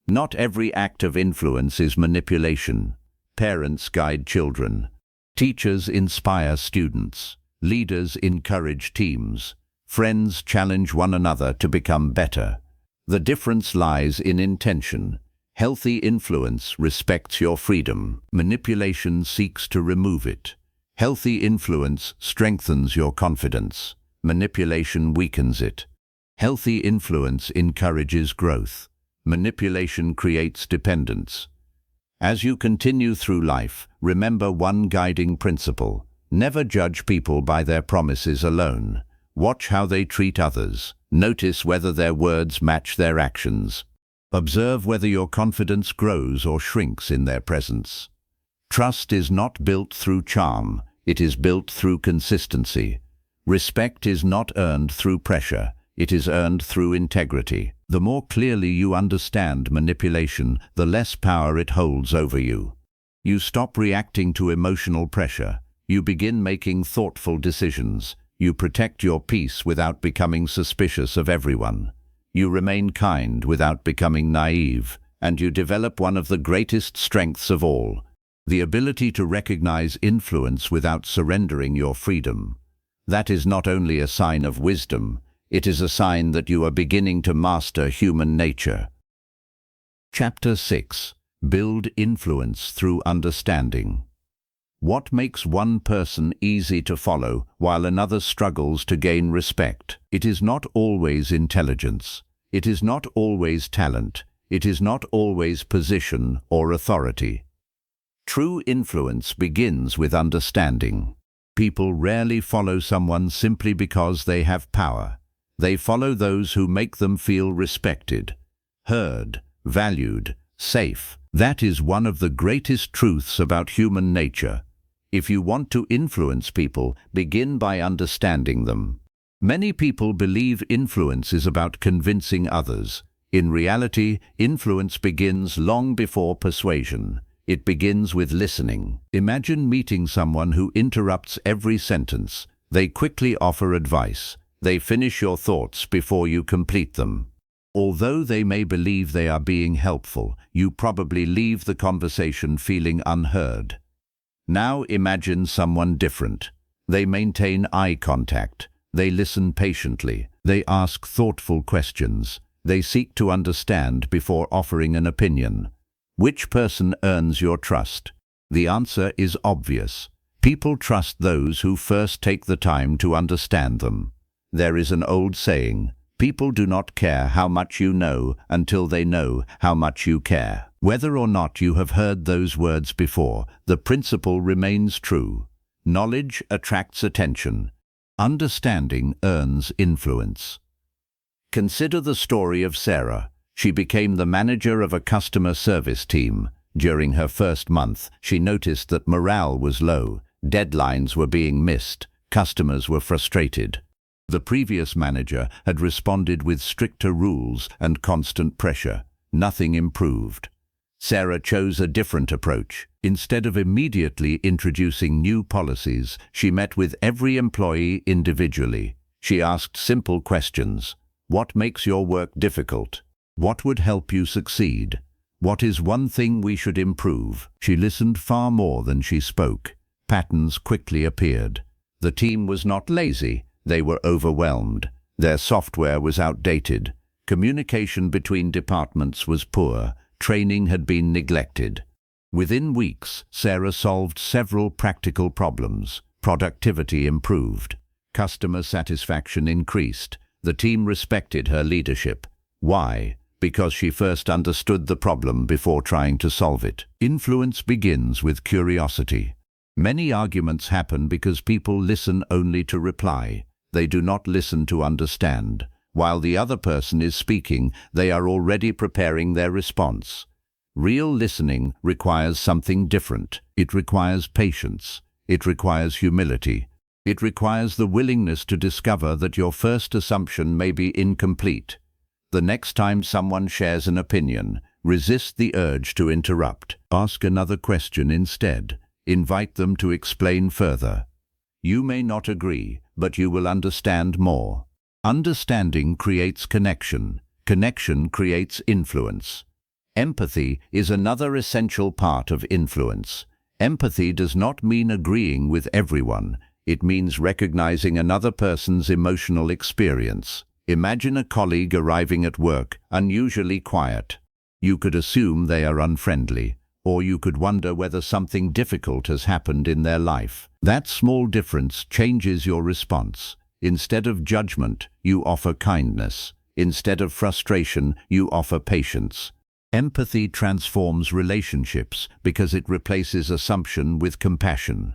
Not every act of influence is manipulation. Parents guide children. Teachers inspire students. Leaders encourage teams. Friends challenge one another to become better. The difference lies in intention. Healthy influence respects your freedom. Manipulation seeks to remove it. Healthy influence strengthens your confidence. Manipulation weakens it. Healthy influence encourages growth. Manipulation creates dependence. As you continue through life, remember one guiding principle. Never judge people by their promises alone. Watch how they treat others. Notice whether their words match their actions. Observe whether your confidence grows or shrinks in their presence. Trust is not built through charm, it is built through consistency. Respect is not earned through pressure, it is earned through integrity. The more clearly you understand manipulation, the less power it holds over you. You stop reacting to emotional pressure. You begin making thoughtful decisions. You protect your peace without becoming suspicious of everyone. You remain kind without becoming naive. And you develop one of the greatest strengths of all, the ability to recognize influence without surrendering your freedom. That is not only a sign of wisdom, it is a sign that you are beginning to master human nature. Chapter 6. Build influence through understanding. What makes one person easy to follow while another struggles to gain respect? It is not always intelligence. It is not always talent. It is not always position or authority. True influence begins with understanding. People rarely follow someone simply because they have power. They follow those who make them feel respected, heard, valued, safe. That is one of the greatest truths about human nature. If you want to influence people, begin by understanding them. Many people believe influence is about convincing others. In reality, influence begins long before persuasion. It begins with listening. Imagine meeting someone who interrupts every sentence. They quickly offer advice. They finish your thoughts before you complete them. Although they may believe they are being helpful, you probably leave the conversation feeling unheard. Now imagine someone different. They maintain eye contact. They listen patiently. They ask thoughtful questions. They seek to understand before offering an opinion. Which person earns your trust? The answer is obvious. People trust those who first take the time to understand them. There is an old saying, people do not care how much you know until they know how much you care. Whether or not you have heard those words before, the principle remains true. Knowledge attracts attention. Understanding earns influence. Consider the story of Sarah. She became the manager of a customer service team. During her first month, she noticed that morale was low, deadlines were being missed, customers were frustrated. The previous manager had responded with stricter rules and constant pressure. Nothing improved. Sarah chose a different approach. Instead of immediately introducing new policies, she met with every employee individually. She asked simple questions. What makes your work difficult? What would help you succeed? What is one thing we should improve? She listened far more than she spoke. Patterns quickly appeared. The team was not lazy. They were overwhelmed. Their software was outdated. Communication between departments was poor. Training had been neglected. Within weeks, Sarah solved several practical problems. Productivity improved. Customer satisfaction increased. The team respected her leadership. Why? Because she first understood the problem before trying to solve it. Influence begins with curiosity. Many arguments happen because people listen only to reply. They do not listen to understand. While the other person is speaking, they are already preparing their response. Real listening requires something different. It requires patience. It requires humility. It requires the willingness to discover that your first assumption may be incomplete. The next time someone shares an opinion, resist the urge to interrupt. Ask another question instead. Invite them to explain further. You may not agree, but you will understand more. Understanding creates connection. Connection creates influence. Empathy is another essential part of influence. Empathy does not mean agreeing with everyone. It means recognizing another person's emotional experience. Imagine a colleague arriving at work, unusually quiet. You could assume they are unfriendly, or you could wonder whether something difficult has happened in their life. That small difference changes your response. Instead of judgment, you offer kindness. Instead of frustration, you offer patience. Empathy transforms relationships because it replaces assumption with compassion.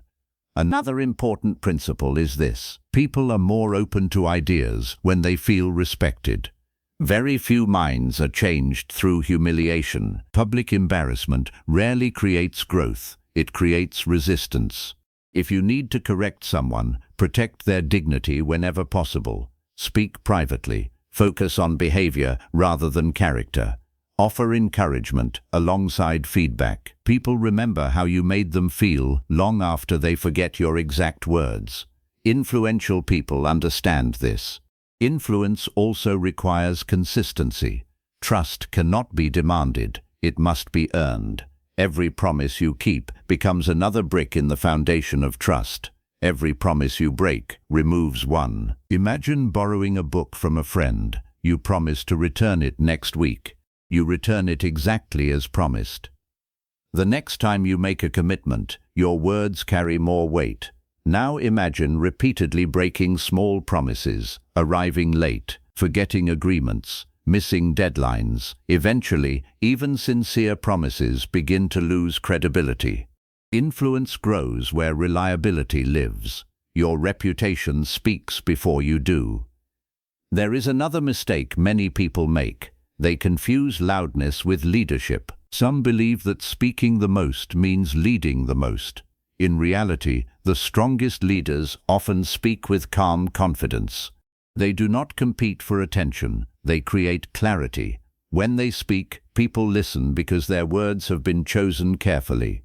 Another important principle is this: people are more open to ideas when they feel respected. Very few minds are changed through humiliation. Public embarrassment rarely creates growth, it creates resistance. If you need to correct someone, protect their dignity whenever possible. Speak privately. Focus on behavior rather than character. Offer encouragement alongside feedback. People remember how you made them feel long after they forget your exact words. Influential people understand this. Influence also requires consistency. Trust cannot be demanded, it must be earned. Every promise you keep becomes another brick in the foundation of trust. Every promise you break removes one. Imagine borrowing a book from a friend. You promise to return it next week. You return it exactly as promised. The next time you make a commitment, your words carry more weight. Now imagine repeatedly breaking small promises, arriving late, forgetting agreements, missing deadlines. Eventually, even sincere promises begin to lose credibility. Influence grows where reliability lives. Your reputation speaks before you do. There is another mistake many people make. They confuse loudness with leadership. Some believe that speaking the most means leading the most. In reality, the strongest leaders often speak with calm confidence. They do not compete for attention, they create clarity. When they speak, people listen because their words have been chosen carefully.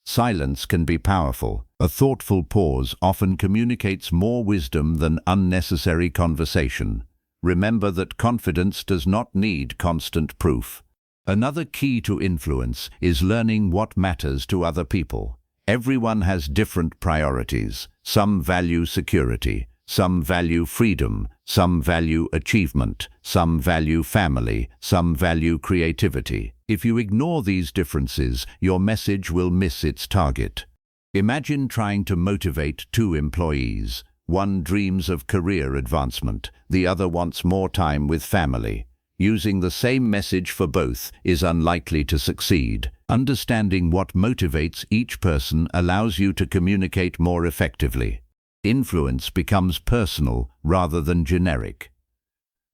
Silence can be powerful. A thoughtful pause often communicates more wisdom than unnecessary conversation. Remember that confidence does not need constant proof. Another key to influence is learning what matters to other people. Everyone has different priorities. Some value security, some value freedom, some value achievement, some value family, some value creativity. If you ignore these differences, your message will miss its target. Imagine trying to motivate two employees. One dreams of career advancement, the other wants more time with family. Using the same message for both is unlikely to succeed. Understanding what motivates each person allows you to communicate more effectively. Influence becomes personal rather than generic.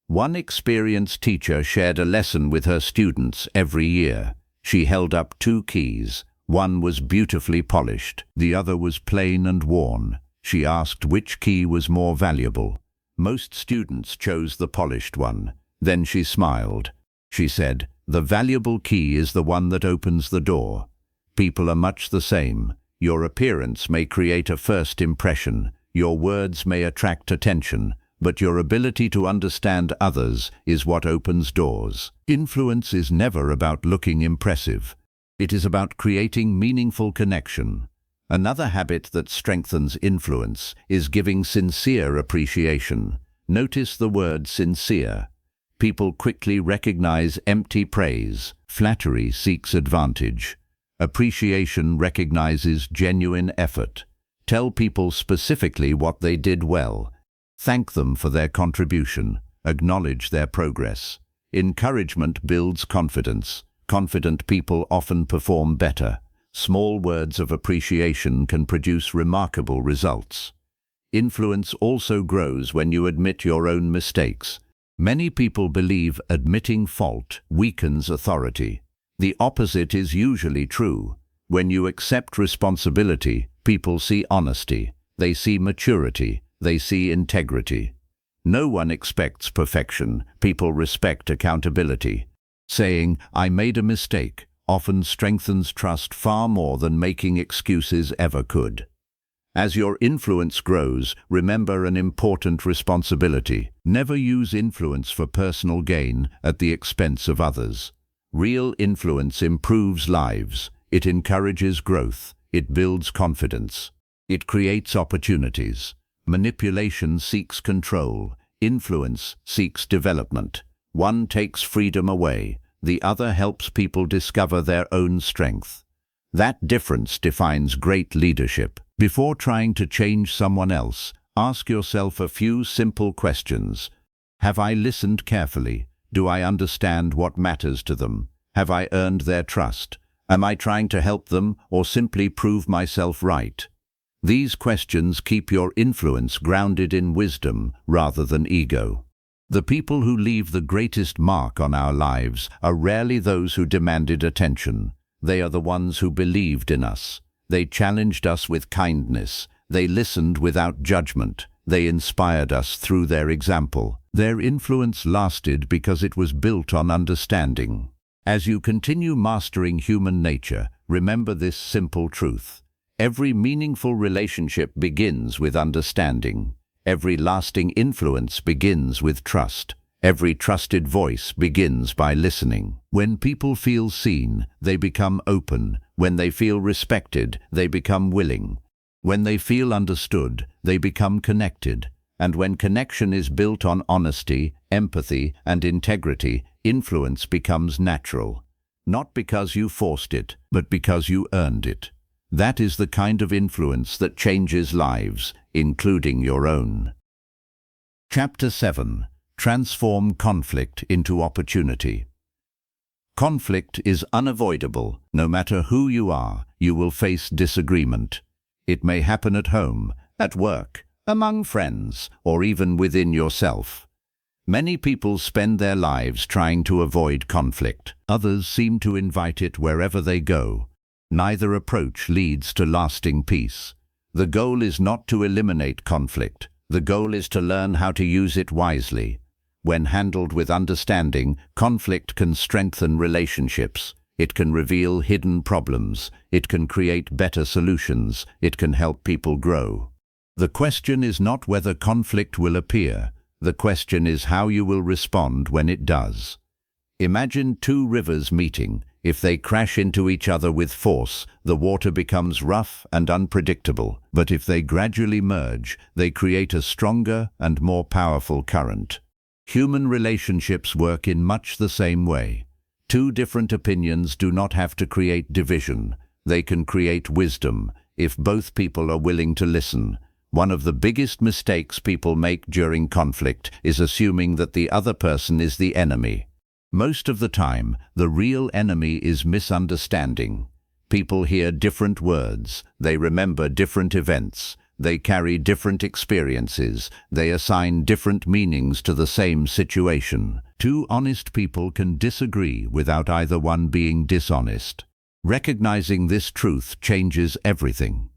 One experienced teacher shared a lesson with her students every year. She held up two keys. One was beautifully polished, the other was plain and worn. She asked which key was more valuable. Most students chose the polished one. Then she smiled. She said, "The valuable key is the one that opens the door." People are much the same. Your appearance may create a first impression. Your words may attract attention, but your ability to understand others is what opens doors. Influence is never about looking impressive. It is about creating meaningful connection. Another habit that strengthens influence is giving sincere appreciation. Notice the word sincere. People quickly recognize empty praise. Flattery seeks advantage. Appreciation recognizes genuine effort. Tell people specifically what they did well. Thank them for their contribution. Acknowledge their progress. Encouragement builds confidence. Confident people often perform better. Small words of appreciation can produce remarkable results. Influence also grows when you admit your own mistakes. Many people believe admitting fault weakens authority. The opposite is usually true. When you accept responsibility, people see honesty, they see maturity, they see integrity. No one expects perfection. People respect accountability. Saying, "I made a mistake," often strengthens trust far more than making excuses ever could. As your influence grows, remember an important responsibility. Never use influence for personal gain at the expense of others. Real influence improves lives. It encourages growth. It builds confidence. It creates opportunities. Manipulation seeks control. Influence seeks development. One takes freedom away. The other helps people discover their own strength. That difference defines great leadership. Before trying to change someone else, ask yourself a few simple questions. Have I listened carefully? Do I understand what matters to them? Have I earned their trust? Am I trying to help them or simply prove myself right? These questions keep your influence grounded in wisdom rather than ego. The people who leave the greatest mark on our lives are rarely those who demanded attention. They are the ones who believed in us. They challenged us with kindness. They listened without judgment. They inspired us through their example. Their influence lasted because it was built on understanding. As you continue mastering human nature, remember this simple truth. Every meaningful relationship begins with understanding. Every lasting influence begins with trust. Every trusted voice begins by listening. When people feel seen, they become open. When they feel respected, they become willing. When they feel understood, they become connected. And when connection is built on honesty, empathy, and integrity, influence becomes natural. Not because you forced it, but because you earned it. That is the kind of influence that changes lives, including your own. Chapter 7. Transform conflict into opportunity. Conflict is unavoidable. No matter who you are, you will face disagreement. It may happen at home, at work, among friends, or even within yourself. Many people spend their lives trying to avoid conflict. Others seem to invite it wherever they go. Neither approach leads to lasting peace. The goal is not to eliminate conflict. The goal is to learn how to use it wisely. When handled with understanding, conflict can strengthen relationships. It can reveal hidden problems. It can create better solutions. It can help people grow. The question is not whether conflict will appear. The question is how you will respond when it does. Imagine two rivers meeting. If they crash into each other with force, the water becomes rough and unpredictable. But if they gradually merge, they create a stronger and more powerful current. Human relationships work in much the same way. Two different opinions do not have to create division. They can create wisdom, if both people are willing to listen. One of the biggest mistakes people make during conflict is assuming that the other person is the enemy. Most of the time, the real enemy is misunderstanding. People hear different words, they remember different events, they carry different experiences, they assign different meanings to the same situation. Two honest people can disagree without either one being dishonest. Recognizing this truth changes everything.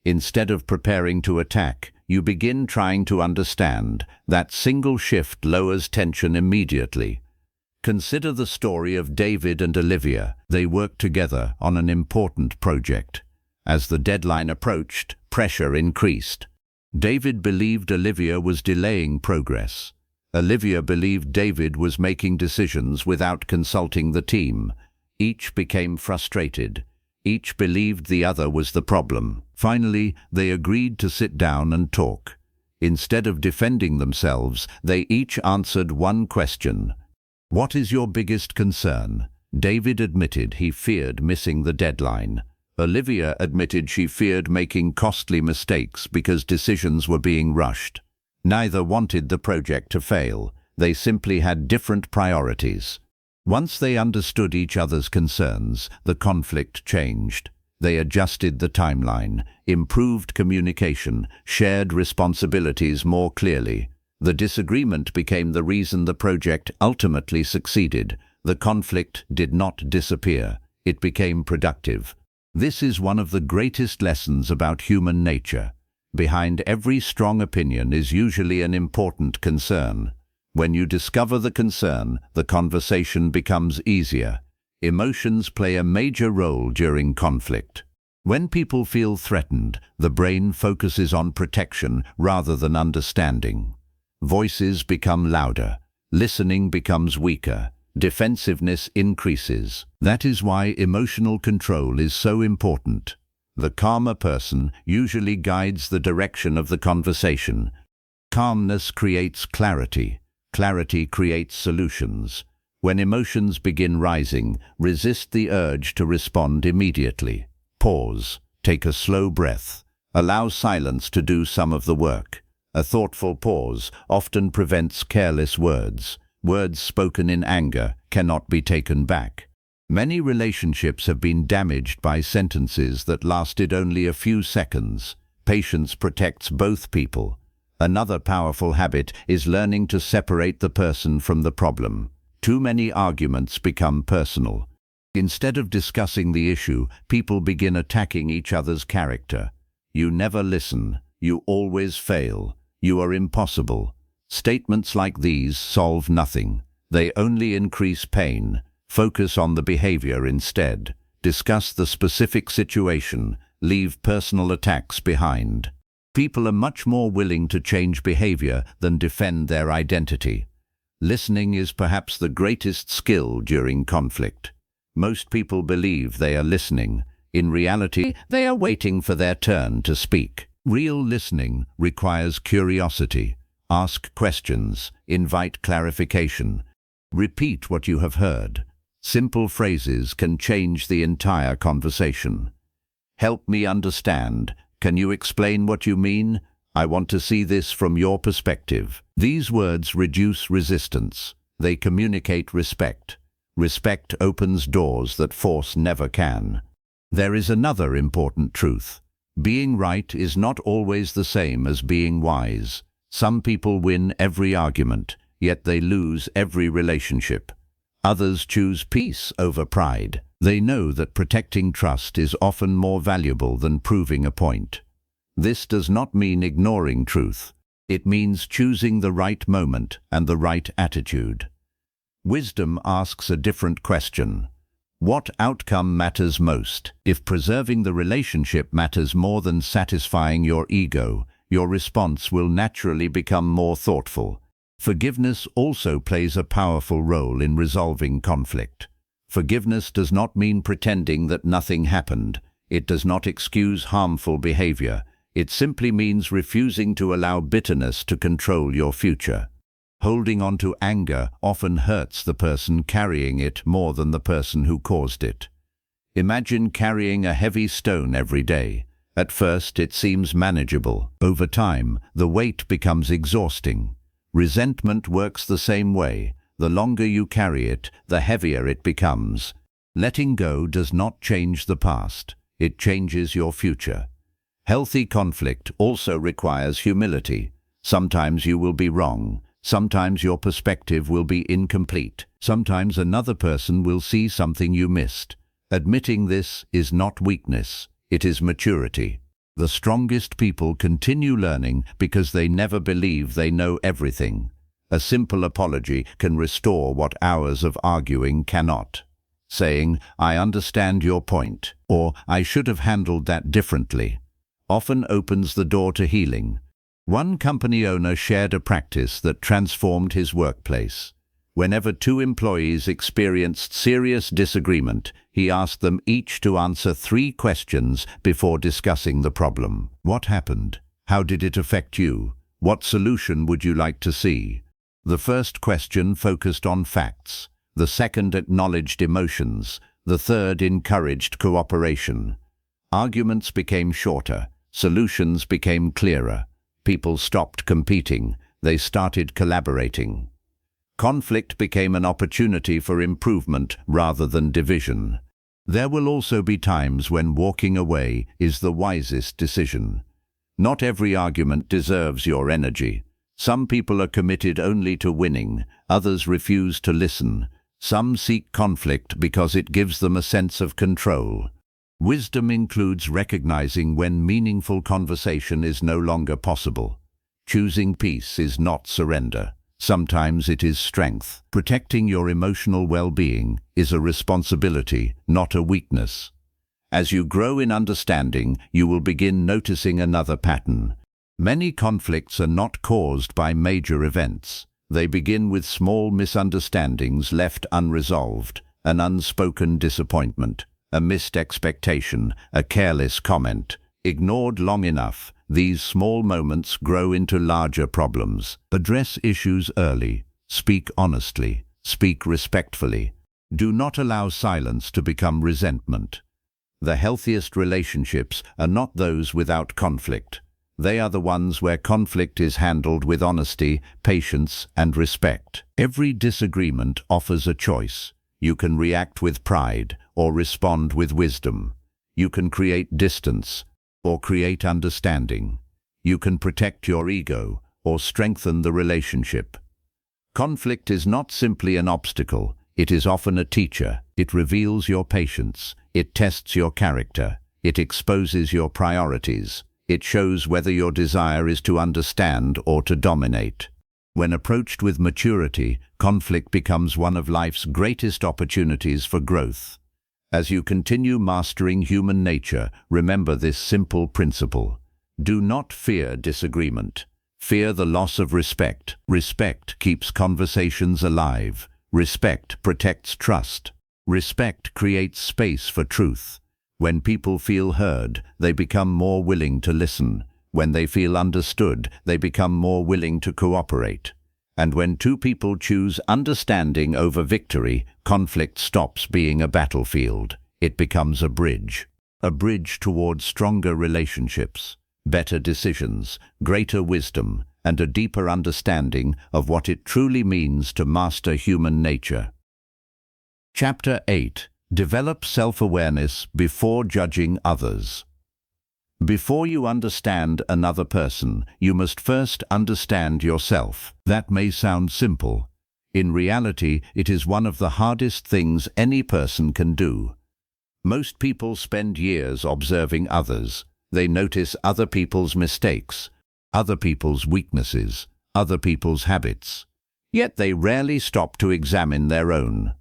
Instead of preparing to attack, you begin trying to understand. That single shift lowers tension immediately. Consider the story of David and Olivia. They worked together on an important project. As the deadline approached, pressure increased. David believed Olivia was delaying progress. Olivia believed David was making decisions without consulting the team. Each became frustrated. Each believed the other was the problem. Finally, they agreed to sit down and talk. Instead of defending themselves, they each answered one question. What is your biggest concern? David admitted he feared missing the deadline. Olivia admitted she feared making costly mistakes because decisions were being rushed. Neither wanted the project to fail. They simply had different priorities. Once they understood each other's concerns, the conflict changed. They adjusted the timeline, improved communication, shared responsibilities more clearly. The disagreement became the reason the project ultimately succeeded. The conflict did not disappear. It became productive. This is one of the greatest lessons about human nature. Behind every strong opinion is usually an important concern. When you discover the concern, the conversation becomes easier. Emotions play a major role during conflict. When people feel threatened, the brain focuses on protection rather than understanding. Voices become louder. Listening becomes weaker. Defensiveness increases. That is why emotional control is so important. The calmer person usually guides the direction of the conversation. Calmness creates clarity. Clarity creates solutions. When emotions begin rising, resist the urge to respond immediately. Pause. Take a slow breath. Allow silence to do some of the work. A thoughtful pause often prevents careless words. Words spoken in anger cannot be taken back. Many relationships have been damaged by sentences that lasted only a few seconds. Patience protects both people. Another powerful habit is learning to separate the person from the problem. Too many arguments become personal. Instead of discussing the issue, people begin attacking each other's character. You never listen. You always fail. You are impossible. Statements like these solve nothing. They only increase pain. Focus on the behavior instead. Discuss the specific situation. Leave personal attacks behind. People are much more willing to change behavior than defend their identity. Listening is perhaps the greatest skill during conflict. Most people believe they are listening. In reality, they are waiting for their turn to speak. Real listening requires curiosity. Ask questions. Invite clarification. Repeat what you have heard. Simple phrases can change the entire conversation. Help me understand. Can you explain what you mean? I want to see this from your perspective. These words reduce resistance. They communicate respect. Respect opens doors that force never can. There is another important truth. Being right is not always the same as being wise. Some people win every argument, yet they lose every relationship. Others choose peace over pride. They know that protecting trust is often more valuable than proving a point. This does not mean ignoring truth. It means choosing the right moment and the right attitude. Wisdom asks a different question. What outcome matters most? If preserving the relationship matters more than satisfying your ego, your response will naturally become more thoughtful. Forgiveness also plays a powerful role in resolving conflict. Forgiveness does not mean pretending that nothing happened. It does not excuse harmful behavior. It simply means refusing to allow bitterness to control your future. Holding on to anger often hurts the person carrying it more than the person who caused it. Imagine carrying a heavy stone every day. At first, it seems manageable. Over time, the weight becomes exhausting. Resentment works the same way. The longer you carry it, the heavier it becomes. Letting go does not change the past. It changes your future. Healthy conflict also requires humility. Sometimes you will be wrong. Sometimes your perspective will be incomplete. Sometimes another person will see something you missed. Admitting this is not weakness. It is maturity. The strongest people continue learning because they never believe they know everything. A simple apology can restore what hours of arguing cannot. Saying, "I understand your point," or "I should have handled that differently," often opens the door to healing. One company owner shared a practice that transformed his workplace. Whenever two employees experienced serious disagreement, he asked them each to answer 3 questions before discussing the problem. What happened? How did it affect you? What solution would you like to see? The first question focused on facts. The second acknowledged emotions. The third encouraged cooperation. Arguments became shorter. Solutions became clearer. People stopped competing. They started collaborating. Conflict became an opportunity for improvement rather than division. There will also be times when walking away is the wisest decision. Not every argument deserves your energy. Some people are committed only to winning. Others refuse to listen. Some seek conflict because it gives them a sense of control. Wisdom includes recognizing when meaningful conversation is no longer possible. Choosing peace is not surrender. Sometimes it is strength. Protecting your emotional well-being is a responsibility, not a weakness. As you grow in understanding, you will begin noticing another pattern. Many conflicts are not caused by major events. They begin with small misunderstandings left unresolved, an unspoken disappointment, a missed expectation, a careless comment. Ignored long enough, these small moments grow into larger problems. Address issues early. Speak honestly. Speak respectfully. Do not allow silence to become resentment. The healthiest relationships are not those without conflict. They are the ones where conflict is handled with honesty, patience, and respect. Every disagreement offers a choice. You can react with pride or respond with wisdom. You can create distance or create understanding. You can protect your ego or strengthen the relationship. Conflict is not simply an obstacle. It is often a teacher. It reveals your patience. It tests your character. It exposes your priorities. It shows whether your desire is to understand or to dominate. When approached with maturity, conflict becomes one of life's greatest opportunities for growth. As you continue mastering human nature, remember this simple principle. Do not fear disagreement. Fear the loss of respect. Respect keeps conversations alive. Respect protects trust. Respect creates space for truth. When people feel heard, they become more willing to listen. When they feel understood, they become more willing to cooperate. And when two people choose understanding over victory, conflict stops being a battlefield. It becomes a bridge towards stronger relationships, better decisions, greater wisdom, and a deeper understanding of what it truly means to master human nature. Chapter 8. Develop self-awareness before judging others. Before you understand another person, you must first understand yourself. That may sound simple. In reality, it is one of the hardest things any person can do. Most people spend years observing others. They notice other people's mistakes, other people's weaknesses, other people's habits. Yet they rarely stop to examine their own.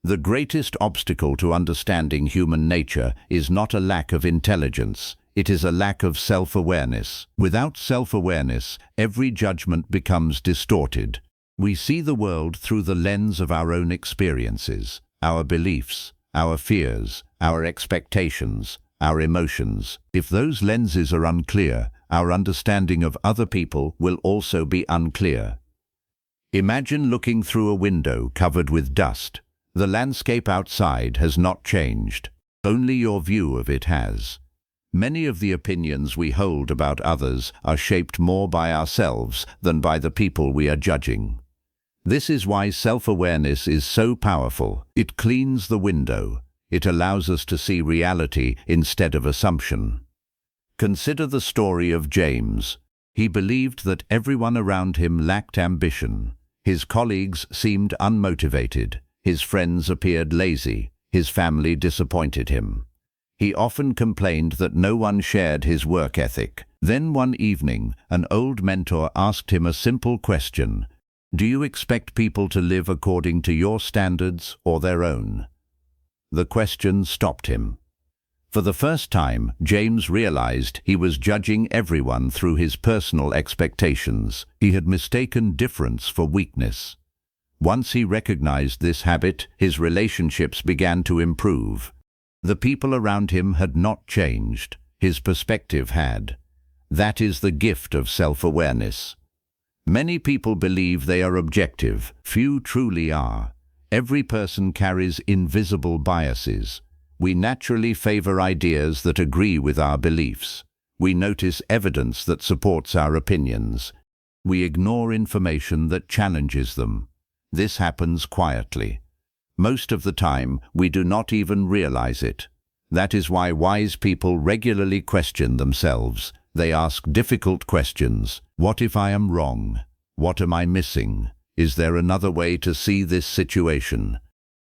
The greatest obstacle to understanding human nature is not a lack of intelligence. It is a lack of self-awareness. Without self-awareness, every judgment becomes distorted. We see the world through the lens of our own experiences, our beliefs, our fears, our expectations, our emotions. If those lenses are unclear, our understanding of other people will also be unclear. Imagine looking through a window covered with dust. The landscape outside has not changed. Only your view of it has. Many of the opinions we hold about others are shaped more by ourselves than by the people we are judging. This is why self-awareness is so powerful. It cleans the window. It allows us to see reality instead of assumption. Consider the story of James. He believed that everyone around him lacked ambition. His colleagues seemed unmotivated. His friends appeared lazy. His family disappointed him. He often complained that no one shared his work ethic. Then one evening, an old mentor asked him a simple question. Do you expect people to live according to your standards or their own? The question stopped him. For the first time, James realized he was judging everyone through his personal expectations. He had mistaken difference for weakness. Once he recognized this habit, his relationships began to improve. The people around him had not changed. His perspective had. That is the gift of self-awareness. Many people believe they are objective. Few truly are. Every person carries invisible biases. We naturally favor ideas that agree with our beliefs. We notice evidence that supports our opinions. We ignore information that challenges them. This happens quietly. Most of the time, we do not even realize it. That is why wise people regularly question themselves. They ask difficult questions. What if I am wrong? What am I missing? Is there another way to see this situation?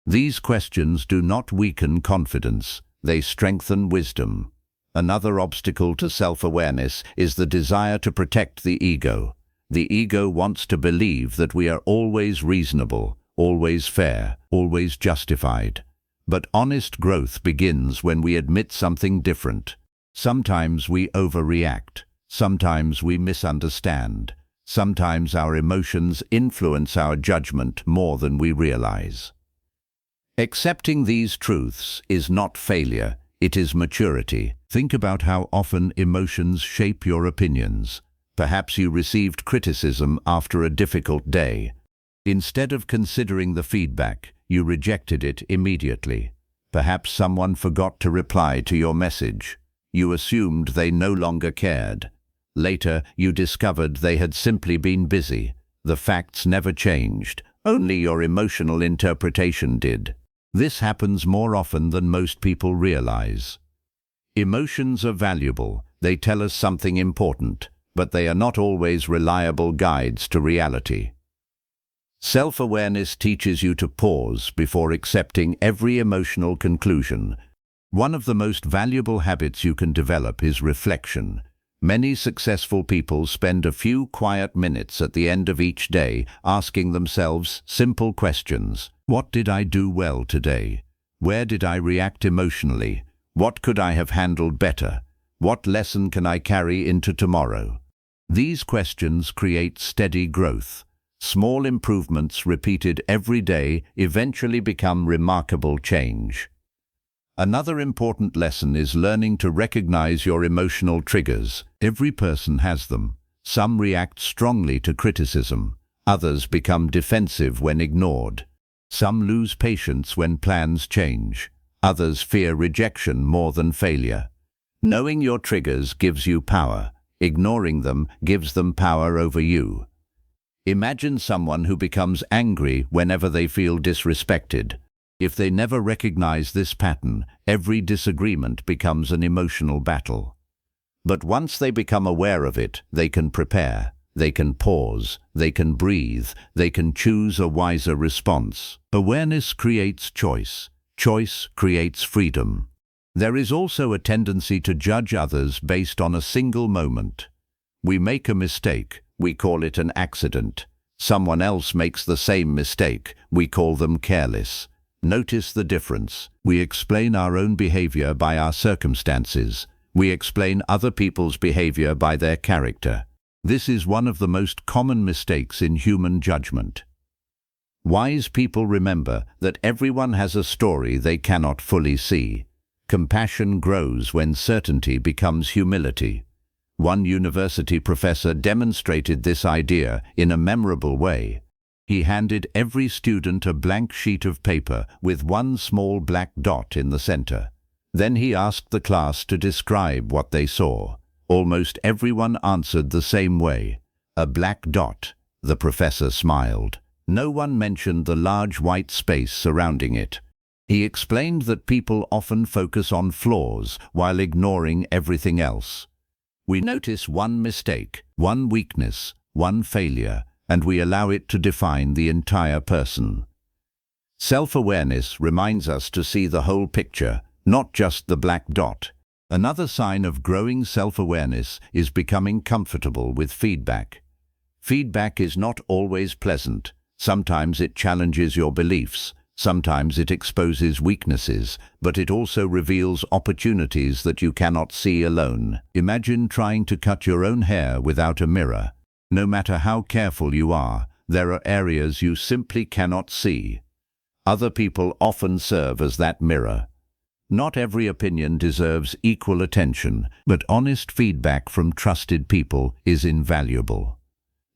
These questions do not weaken confidence. They strengthen wisdom. Another obstacle to self-awareness is the desire to protect the ego. The ego wants to believe that we are always reasonable, always fair, always justified. But honest growth begins when we admit something different. Sometimes we overreact. Sometimes we misunderstand. Sometimes our emotions influence our judgment more than we realize. Accepting these truths is not failure, it is maturity. Think about how often emotions shape your opinions. Perhaps you received criticism after a difficult day. Instead of considering the feedback, you rejected it immediately. Perhaps someone forgot to reply to your message. You assumed they no longer cared. Later, you discovered they had simply been busy. The facts never changed, Only your emotional interpretation did. This happens more often than most people realize. Emotions are valuable. They tell us something important, but they are not always reliable guides to reality. Self-awareness teaches you to pause before accepting every emotional conclusion. One of the most valuable habits you can develop is reflection. Many successful people spend a few quiet minutes at the end of each day asking themselves simple questions. What did I do well today? Where did I react emotionally? What could I have handled better? What lesson can I carry into tomorrow? These questions create steady growth. Small improvements repeated every day eventually become remarkable change. Another important lesson is learning to recognize your emotional triggers. Every person has them. Some react strongly to criticism. Others become defensive when ignored. Some lose patience when plans change. Others fear rejection more than failure. Knowing your triggers gives you power. Ignoring them gives them power over you. Imagine someone who becomes angry whenever they feel disrespected. If they never recognize this pattern, every disagreement becomes an emotional battle. But once they become aware of it, they can prepare, they can pause, they can breathe, they can choose a wiser response. Awareness creates choice. Choice creates freedom. There is also a tendency to judge others based on a single moment. We make a mistake, we call it an accident. Someone else makes the same mistake, we call them careless. Notice the difference. We explain our own behavior by our circumstances. We explain other people's behavior by their character. This is one of the most common mistakes in human judgment. Wise people remember that everyone has a story they cannot fully see. Compassion grows when certainty becomes humility. One university professor demonstrated this idea in a memorable way. He handed every student a blank sheet of paper with one small black dot in the center. Then he asked the class to describe what they saw. Almost everyone answered the same way. A black dot. The professor smiled. No one mentioned the large white space surrounding it. He explained that people often focus on flaws while ignoring everything else. We notice one mistake, one weakness, one failure, and we allow it to define the entire person. Self-awareness reminds us to see the whole picture, not just the black dot. Another sign of growing self-awareness is becoming comfortable with feedback. Feedback is not always pleasant. Sometimes it challenges your beliefs. Sometimes it exposes weaknesses, but it also reveals opportunities that you cannot see alone. Imagine trying to cut your own hair without a mirror. No matter how careful you are, there are areas you simply cannot see. Other people often serve as that mirror. Not every opinion deserves equal attention, but honest feedback from trusted people is invaluable.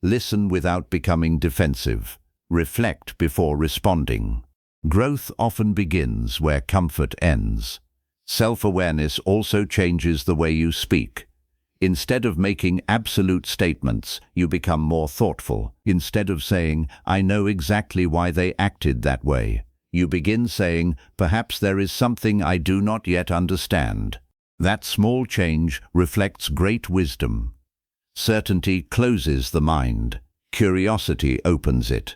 Listen without becoming defensive. Reflect before responding. Growth often begins where comfort ends. Self-awareness also changes the way you speak. Instead of making absolute statements, you become more thoughtful. Instead of saying, "I know exactly why they acted that way," you begin saying, "Perhaps there is something I do not yet understand." That small change reflects great wisdom. Certainty closes the mind. Curiosity opens it.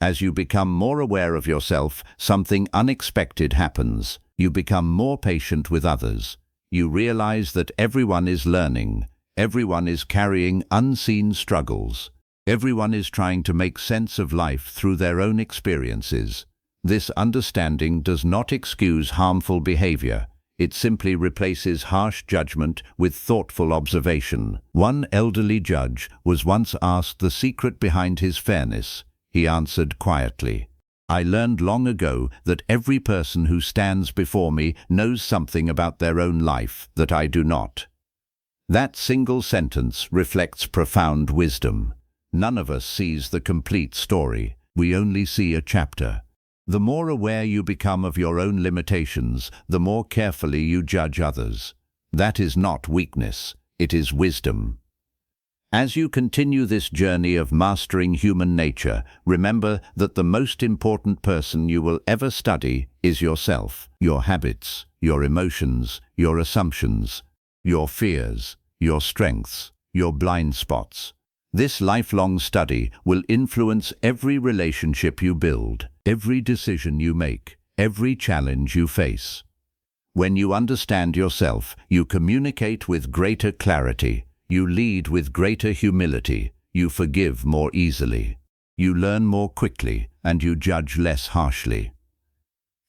As you become more aware of yourself, something unexpected happens. You become more patient with others. You realize that everyone is learning. Everyone is carrying unseen struggles. Everyone is trying to make sense of life through their own experiences. This understanding does not excuse harmful behavior. It simply replaces harsh judgment with thoughtful observation. One elderly judge was once asked the secret behind his fairness. He answered quietly, "I learned long ago that every person who stands before me knows something about their own life that I do not." That single sentence reflects profound wisdom. None of us sees the complete story. We only see a chapter. The more aware you become of your own limitations, the more carefully you judge others. That is not weakness, it is wisdom. As you continue this journey of mastering human nature, remember that the most important person you will ever study is yourself, your habits, your emotions, your assumptions, your fears, your strengths, your blind spots. This lifelong study will influence every relationship you build, every decision you make, every challenge you face. When you understand yourself, you communicate with greater clarity. You lead with greater humility, you forgive more easily, you learn more quickly, and you judge less harshly.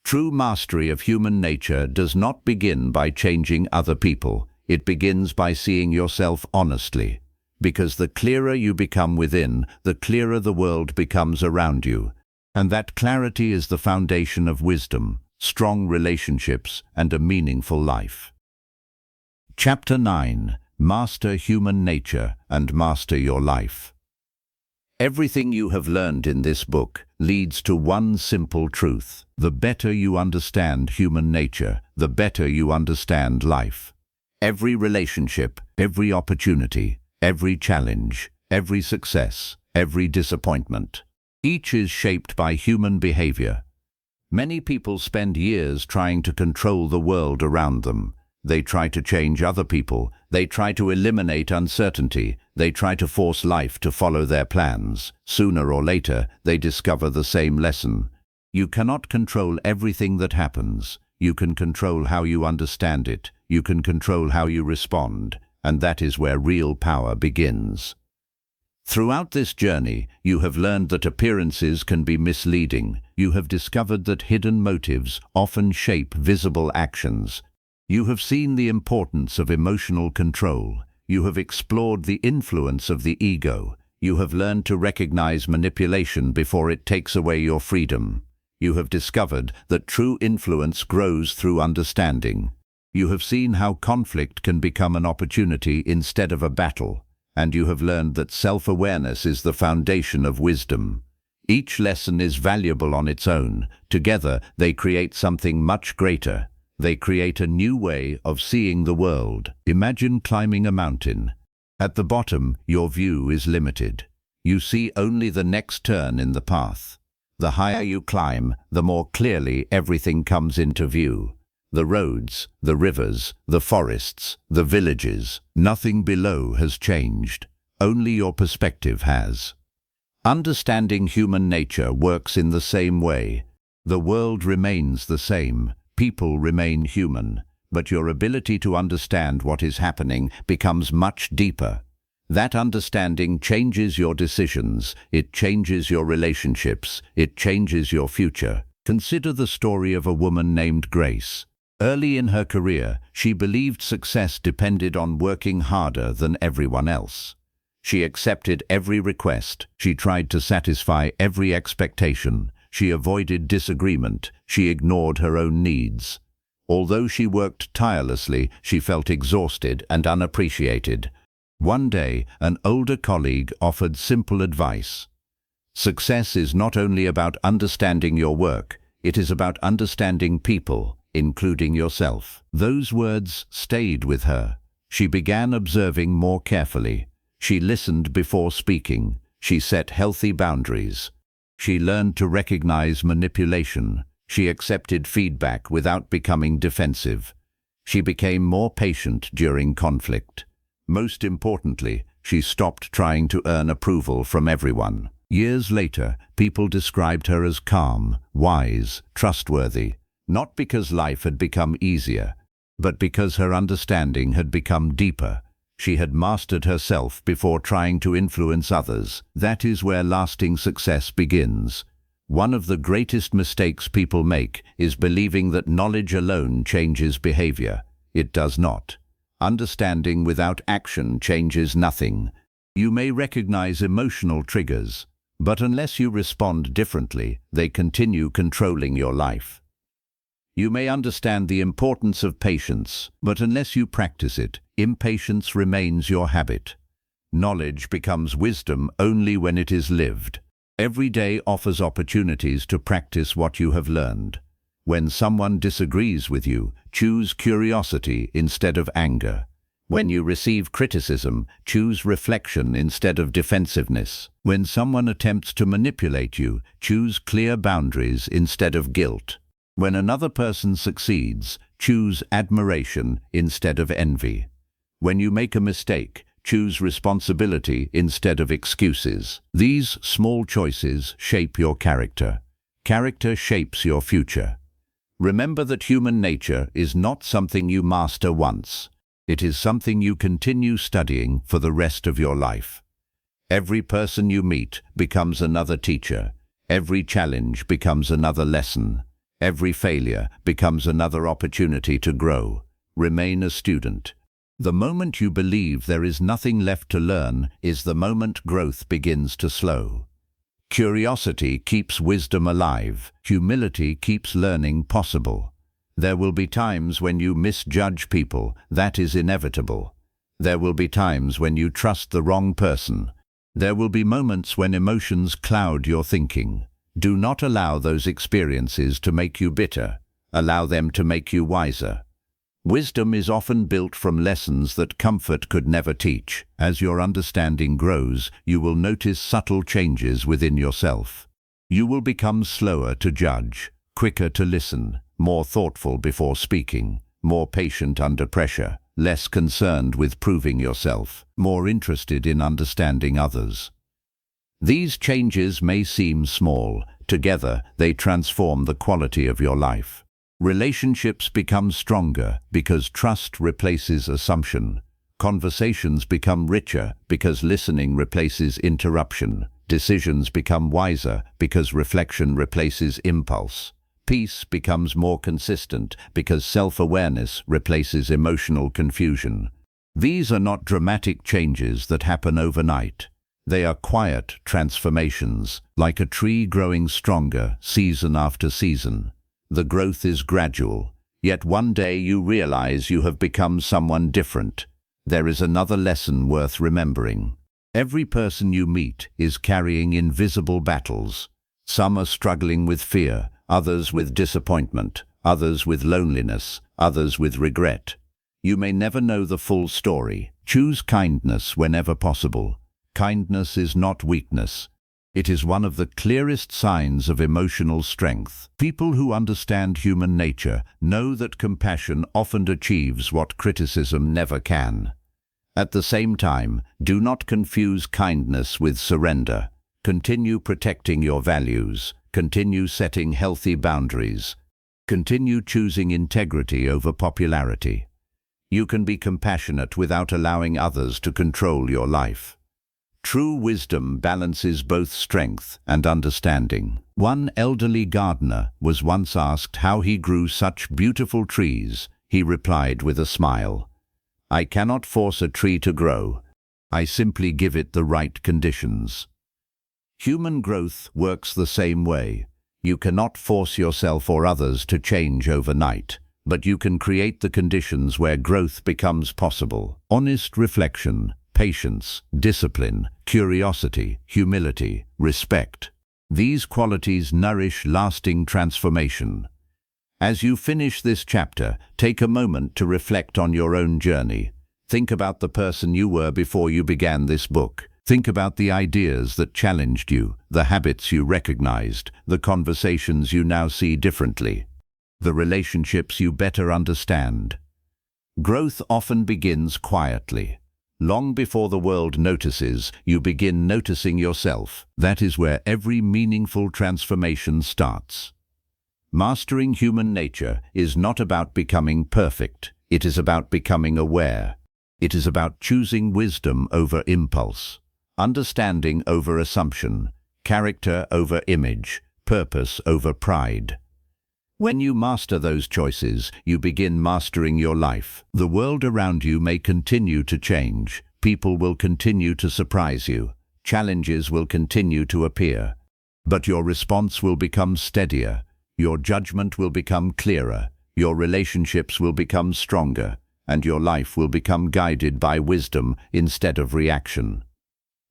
True mastery of human nature does not begin by changing other people, it begins by seeing yourself honestly. Because the clearer you become within, the clearer the world becomes around you. And that clarity is the foundation of wisdom, strong relationships, and a meaningful life. Chapter 9. Master human nature and master your life. Everything you have learned in this book leads to one simple truth. The better you understand human nature, the better you understand life. Every relationship, every opportunity, every challenge, every success, every disappointment. Each is shaped by human behavior. Many people spend years trying to control the world around them. They try to change other people, they try to eliminate uncertainty, they try to force life to follow their plans. Sooner or later, they discover the same lesson. You cannot control everything that happens. You can control how you understand it. You can control how you respond, and that is where real power begins. Throughout this journey, you have learned that appearances can be misleading. You have discovered that hidden motives often shape visible actions. You have seen the importance of emotional control. You have explored the influence of the ego. You have learned to recognize manipulation before it takes away your freedom. You have discovered that true influence grows through understanding. You have seen how conflict can become an opportunity instead of a battle. And you have learned that self-awareness is the foundation of wisdom. Each lesson is valuable on its own. Together, they create something much greater. They create a new way of seeing the world. Imagine climbing a mountain. At the bottom, your view is limited. You see only the next turn in the path. The higher you climb, the more clearly everything comes into view. The roads, the rivers, the forests, the villages. Nothing below has changed. Only your perspective has. Understanding human nature works in the same way. The world remains the same. People remain human, but your ability to understand what is happening becomes much deeper. That understanding changes your decisions, it changes your relationships, it changes your future. Consider the story of a woman named Grace. Early in her career, she believed success depended on working harder than everyone else. She accepted every request, she tried to satisfy every expectation. She avoided disagreement. She ignored her own needs. Although she worked tirelessly, she felt exhausted and unappreciated. One day, an older colleague offered simple advice. Success is not only about understanding your work, it is about understanding people, including yourself. Those words stayed with her. She began observing more carefully. She listened before speaking. She set healthy boundaries. She learned to recognize manipulation. She accepted feedback without becoming defensive. She became more patient during conflict. Most importantly, she stopped trying to earn approval from everyone. Years later, people described her as calm, wise, trustworthy, not because life had become easier, but because her understanding had become deeper. She had mastered herself before trying to influence others. That is where lasting success begins. One of the greatest mistakes people make is believing that knowledge alone changes behavior. It does not. Understanding without action changes nothing. You may recognize emotional triggers, but unless you respond differently, they continue controlling your life. You may understand the importance of patience, but unless you practice it, impatience remains your habit. Knowledge becomes wisdom only when it is lived. Every day offers opportunities to practice what you have learned. When someone disagrees with you, choose curiosity instead of anger. When you receive criticism, choose reflection instead of defensiveness. When someone attempts to manipulate you, choose clear boundaries instead of guilt. When another person succeeds, choose admiration instead of envy. When you make a mistake, choose responsibility instead of excuses. These small choices shape your character. Character shapes your future. Remember that human nature is not something you master once. It is something you continue studying for the rest of your life. Every person you meet becomes another teacher. Every challenge becomes another lesson. Every failure becomes another opportunity to grow. Remain a student. The moment you believe there is nothing left to learn is the moment growth begins to slow. Curiosity keeps wisdom alive. Humility keeps learning possible. There will be times when you misjudge people. That is inevitable. There will be times when you trust the wrong person. There will be moments when emotions cloud your thinking. Do not allow those experiences to make you bitter. Allow them to make you wiser. Wisdom is often built from lessons that comfort could never teach. As your understanding grows, you will notice subtle changes within yourself. You will become slower to judge, quicker to listen, more thoughtful before speaking, more patient under pressure, less concerned with proving yourself, more interested in understanding others. These changes may seem small. Together, they transform the quality of your life. Relationships become stronger because trust replaces assumption. Conversations become richer because listening replaces interruption. Decisions become wiser because reflection replaces impulse. Peace becomes more consistent because self-awareness replaces emotional confusion. These are not dramatic changes that happen overnight. They are quiet transformations, like a tree growing stronger season after season. The growth is gradual, yet one day you realize you have become someone different. There is another lesson worth remembering. Every person you meet is carrying invisible battles. Some are struggling with fear, others with disappointment, others with loneliness, others with regret. You may never know the full story. Choose kindness whenever possible. Kindness is not weakness. It is one of the clearest signs of emotional strength. People who understand human nature know that compassion often achieves what criticism never can. At the same time, do not confuse kindness with surrender. Continue protecting your values. Continue setting healthy boundaries. Continue choosing integrity over popularity. You can be compassionate without allowing others to control your life. True wisdom balances both strength and understanding. One elderly gardener was once asked how he grew such beautiful trees. He replied with a smile, "I cannot force a tree to grow. I simply give it the right conditions." Human growth works the same way. You cannot force yourself or others to change overnight, but you can create the conditions where growth becomes possible. Honest reflection, patience, discipline, curiosity, humility, respect. These qualities nourish lasting transformation. As you finish this chapter, take a moment to reflect on your own journey. Think about the person you were before you began this book. Think about the ideas that challenged you, the habits you recognized, the conversations you now see differently, the relationships you better understand. Growth often begins quietly. Long before the world notices, you begin noticing yourself. That is where every meaningful transformation starts. Mastering human nature is not about becoming perfect. It is about becoming aware. It is about choosing wisdom over impulse, understanding over assumption, character over image, purpose over pride. When you master those choices, you begin mastering your life. The world around you may continue to change. People will continue to surprise you. Challenges will continue to appear. But your response will become steadier. Your judgment will become clearer. Your relationships will become stronger. And your life will become guided by wisdom instead of reaction.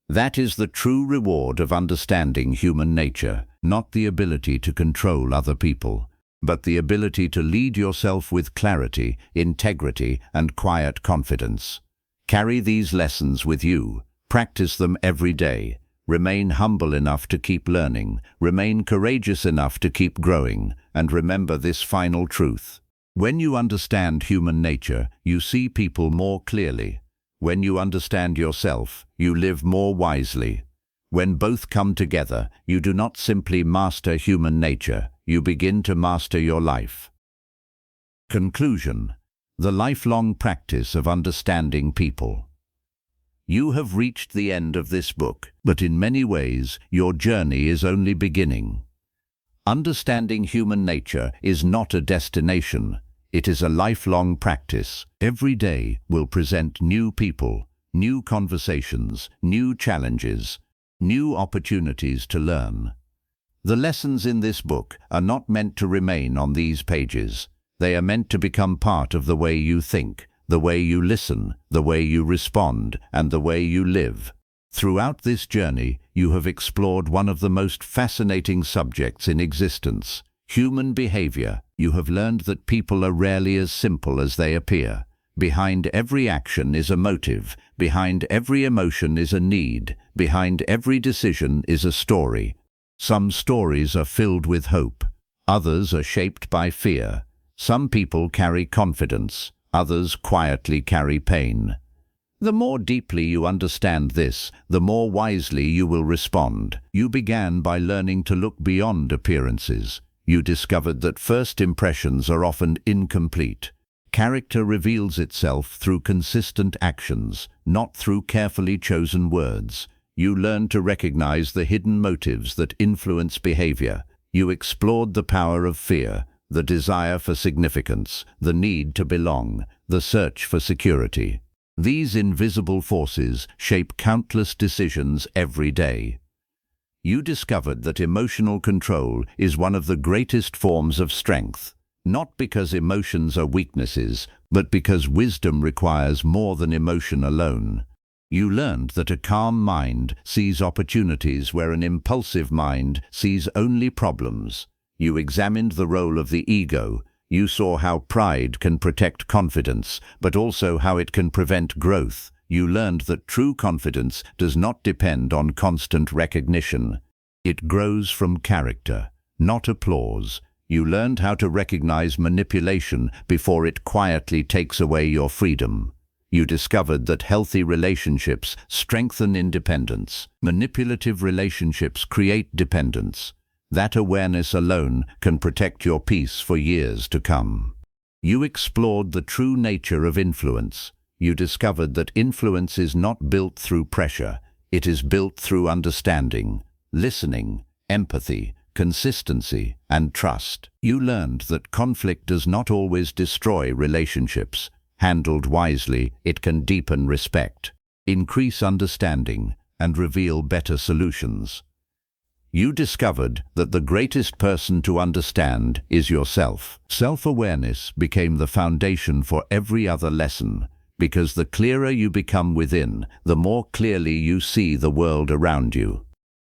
That is the true reward of understanding human nature, not the ability to control other people, but the ability to lead yourself with clarity, integrity, and quiet confidence. Carry these lessons with you. Practice them every day. Remain humble enough to keep learning. Remain courageous enough to keep growing. And remember this final truth. When you understand human nature, you see people more clearly. When you understand yourself, you live more wisely. When both come together, you do not simply master human nature, you begin to master your life. Conclusion: the lifelong practice of understanding people. You have reached the end of this book, but in many ways, your journey is only beginning. Understanding human nature is not a destination. It is a lifelong practice. Every day will present new people, new conversations, new challenges, new opportunities to learn. The lessons in this book are not meant to remain on these pages. They are meant to become part of the way you think, the way you listen, the way you respond, and the way you live. Throughout this journey, you have explored one of the most fascinating subjects in existence: human behavior. You have learned that people are rarely as simple as they appear. Behind every action is a motive. Behind every emotion is a need. Behind every decision is a story. Some stories are filled with hope. Others are shaped by fear. Some people carry confidence. Others quietly carry pain. The more deeply you understand this, the more wisely you will respond. You began by learning to look beyond appearances. You discovered that first impressions are often incomplete. Character reveals itself through consistent actions, not through carefully chosen words. You learned to recognize the hidden motives that influence behavior. You explored the power of fear, the desire for significance, the need to belong, the search for security. These invisible forces shape countless decisions every day. You discovered that emotional control is one of the greatest forms of strength, not because emotions are weaknesses, but because wisdom requires more than emotion alone. You learned that a calm mind sees opportunities where an impulsive mind sees only problems. You examined the role of the ego. You saw how pride can protect confidence, but also how it can prevent growth. You learned that true confidence does not depend on constant recognition. It grows from character, not applause. You learned how to recognize manipulation before it quietly takes away your freedom. You discovered that healthy relationships strengthen independence. Manipulative relationships create dependence. That awareness alone can protect your peace for years to come. You explored the true nature of influence. You discovered that influence is not built through pressure. It is built through understanding, listening, empathy, consistency, and trust. You learned that conflict does not always destroy relationships. Handled wisely, it can deepen respect, increase understanding, and reveal better solutions. You discovered that the greatest person to understand is yourself. Self-awareness became the foundation for every other lesson, because the clearer you become within, the more clearly you see the world around you.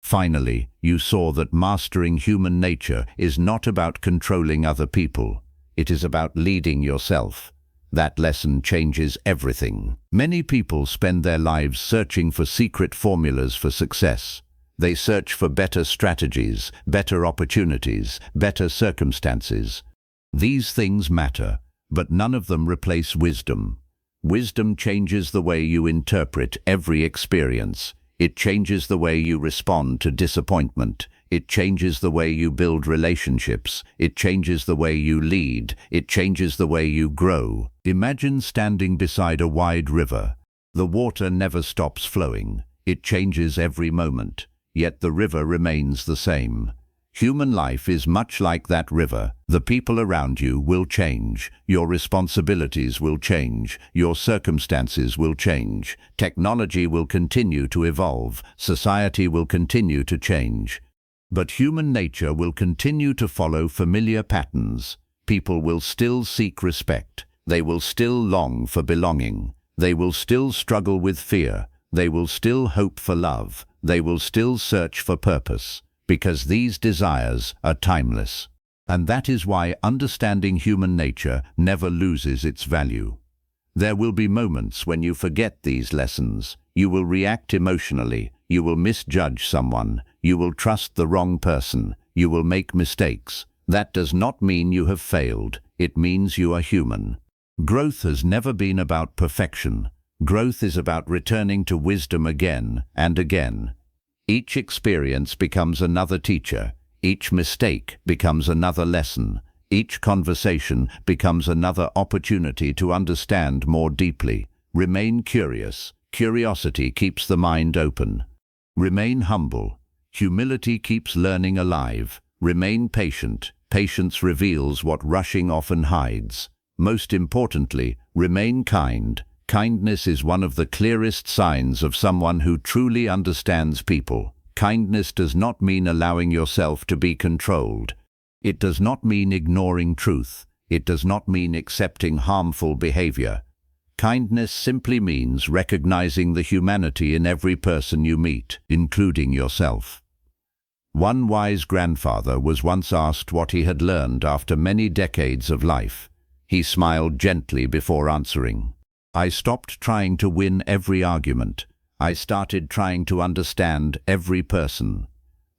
Finally, you saw that mastering human nature is not about controlling other people. It is about leading yourself. That lesson changes everything. Many people spend their lives searching for secret formulas for success. They search for better strategies, better opportunities, better circumstances. These things matter, but none of them replace wisdom. Wisdom changes the way you interpret every experience. It changes the way you respond to disappointment. It changes the way you build relationships. It changes the way you lead. It changes the way you grow. Imagine standing beside a wide river. The water never stops flowing. It changes every moment. Yet the river remains the same. Human life is much like that river. The people around you will change. Your responsibilities will change. Your circumstances will change. Technology will continue to evolve. Society will continue to change. But human nature will continue to follow familiar patterns. People will still seek respect. They will still long for belonging. They will still struggle with fear. They will still hope for love. They will still search for purpose, because these desires are timeless. And that is why understanding human nature never loses its value. There will be moments when you forget these lessons. You will react emotionally. You will misjudge someone. You will trust the wrong person. You will make mistakes. That does not mean you have failed. It means you are human. Growth has never been about perfection. Growth is about returning to wisdom again and again. Each experience becomes another teacher. Each mistake becomes another lesson. Each conversation becomes another opportunity to understand more deeply. Remain curious. Curiosity keeps the mind open. Remain humble. Humility keeps learning alive. Remain patient. Patience reveals what rushing often hides. Most importantly, remain kind. Kindness is one of the clearest signs of someone who truly understands people. Kindness does not mean allowing yourself to be controlled. It does not mean ignoring truth. It does not mean accepting harmful behavior. Kindness simply means recognizing the humanity in every person you meet, including yourself. One wise grandfather was once asked what he had learned after many decades of life. He smiled gently before answering. "I stopped trying to win every argument. I started trying to understand every person."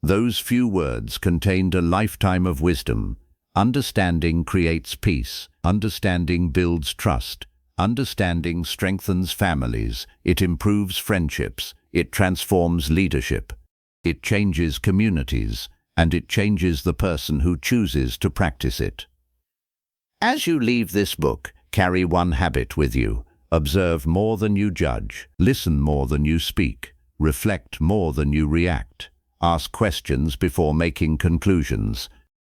Those few words contained a lifetime of wisdom. Understanding creates peace. Understanding builds trust. Understanding strengthens families. It improves friendships. It transforms leadership. It changes communities. And it changes the person who chooses to practice it. As you leave this book, carry one habit with you. Observe more than you judge. Listen more than you speak. Reflect more than you react. Ask questions before making conclusions.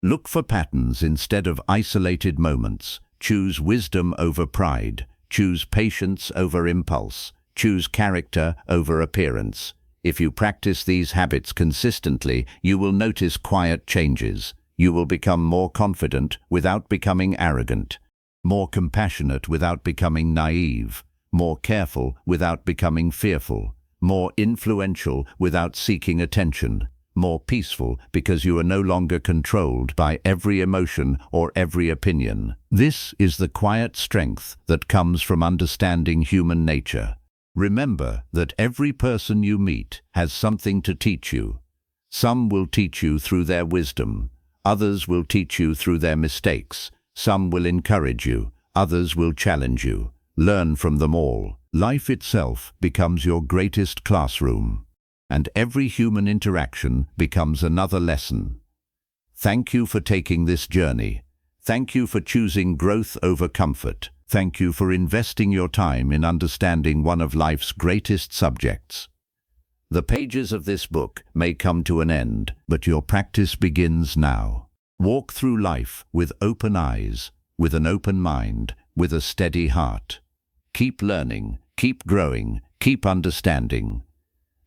Look for patterns instead of isolated moments. Choose wisdom over pride. Choose patience over impulse. Choose character over appearance. If you practice these habits consistently, you will notice quiet changes. You will become more confident without becoming arrogant, more compassionate without becoming naive, more careful without becoming fearful, more influential without seeking attention, more peaceful because you are no longer controlled by every emotion or every opinion. This is the quiet strength that comes from understanding human nature. Remember that every person you meet has something to teach you. Some will teach you through their wisdom. Others will teach you through their mistakes. Some will encourage you. Others will challenge you. Learn from them all. Life itself becomes your greatest classroom, and every human interaction becomes another lesson. Thank you for taking this journey. Thank you for choosing growth over comfort. Thank you for investing your time in understanding one of life's greatest subjects. The pages of this book may come to an end, but your practice begins now. Walk through life with open eyes, with an open mind, with a steady heart. Keep learning, keep growing, keep understanding.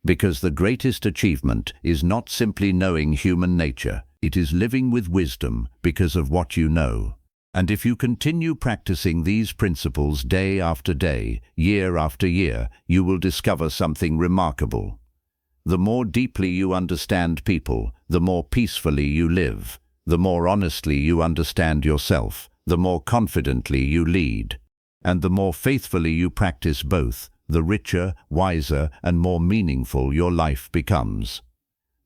Because the greatest achievement is not simply knowing human nature, it is living with wisdom because of what you know. And if you continue practicing these principles day after day, year after year, you will discover something remarkable. The more deeply you understand people, the more peacefully you live. The more honestly you understand yourself, the more confidently you lead. And the more faithfully you practice both, the richer, wiser, and more meaningful your life becomes.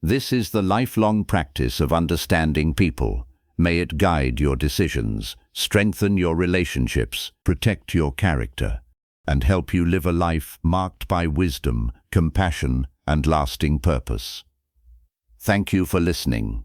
This is the lifelong practice of understanding people. May it guide your decisions, strengthen your relationships, protect your character, and help you live a life marked by wisdom, compassion, and lasting purpose. Thank you for listening.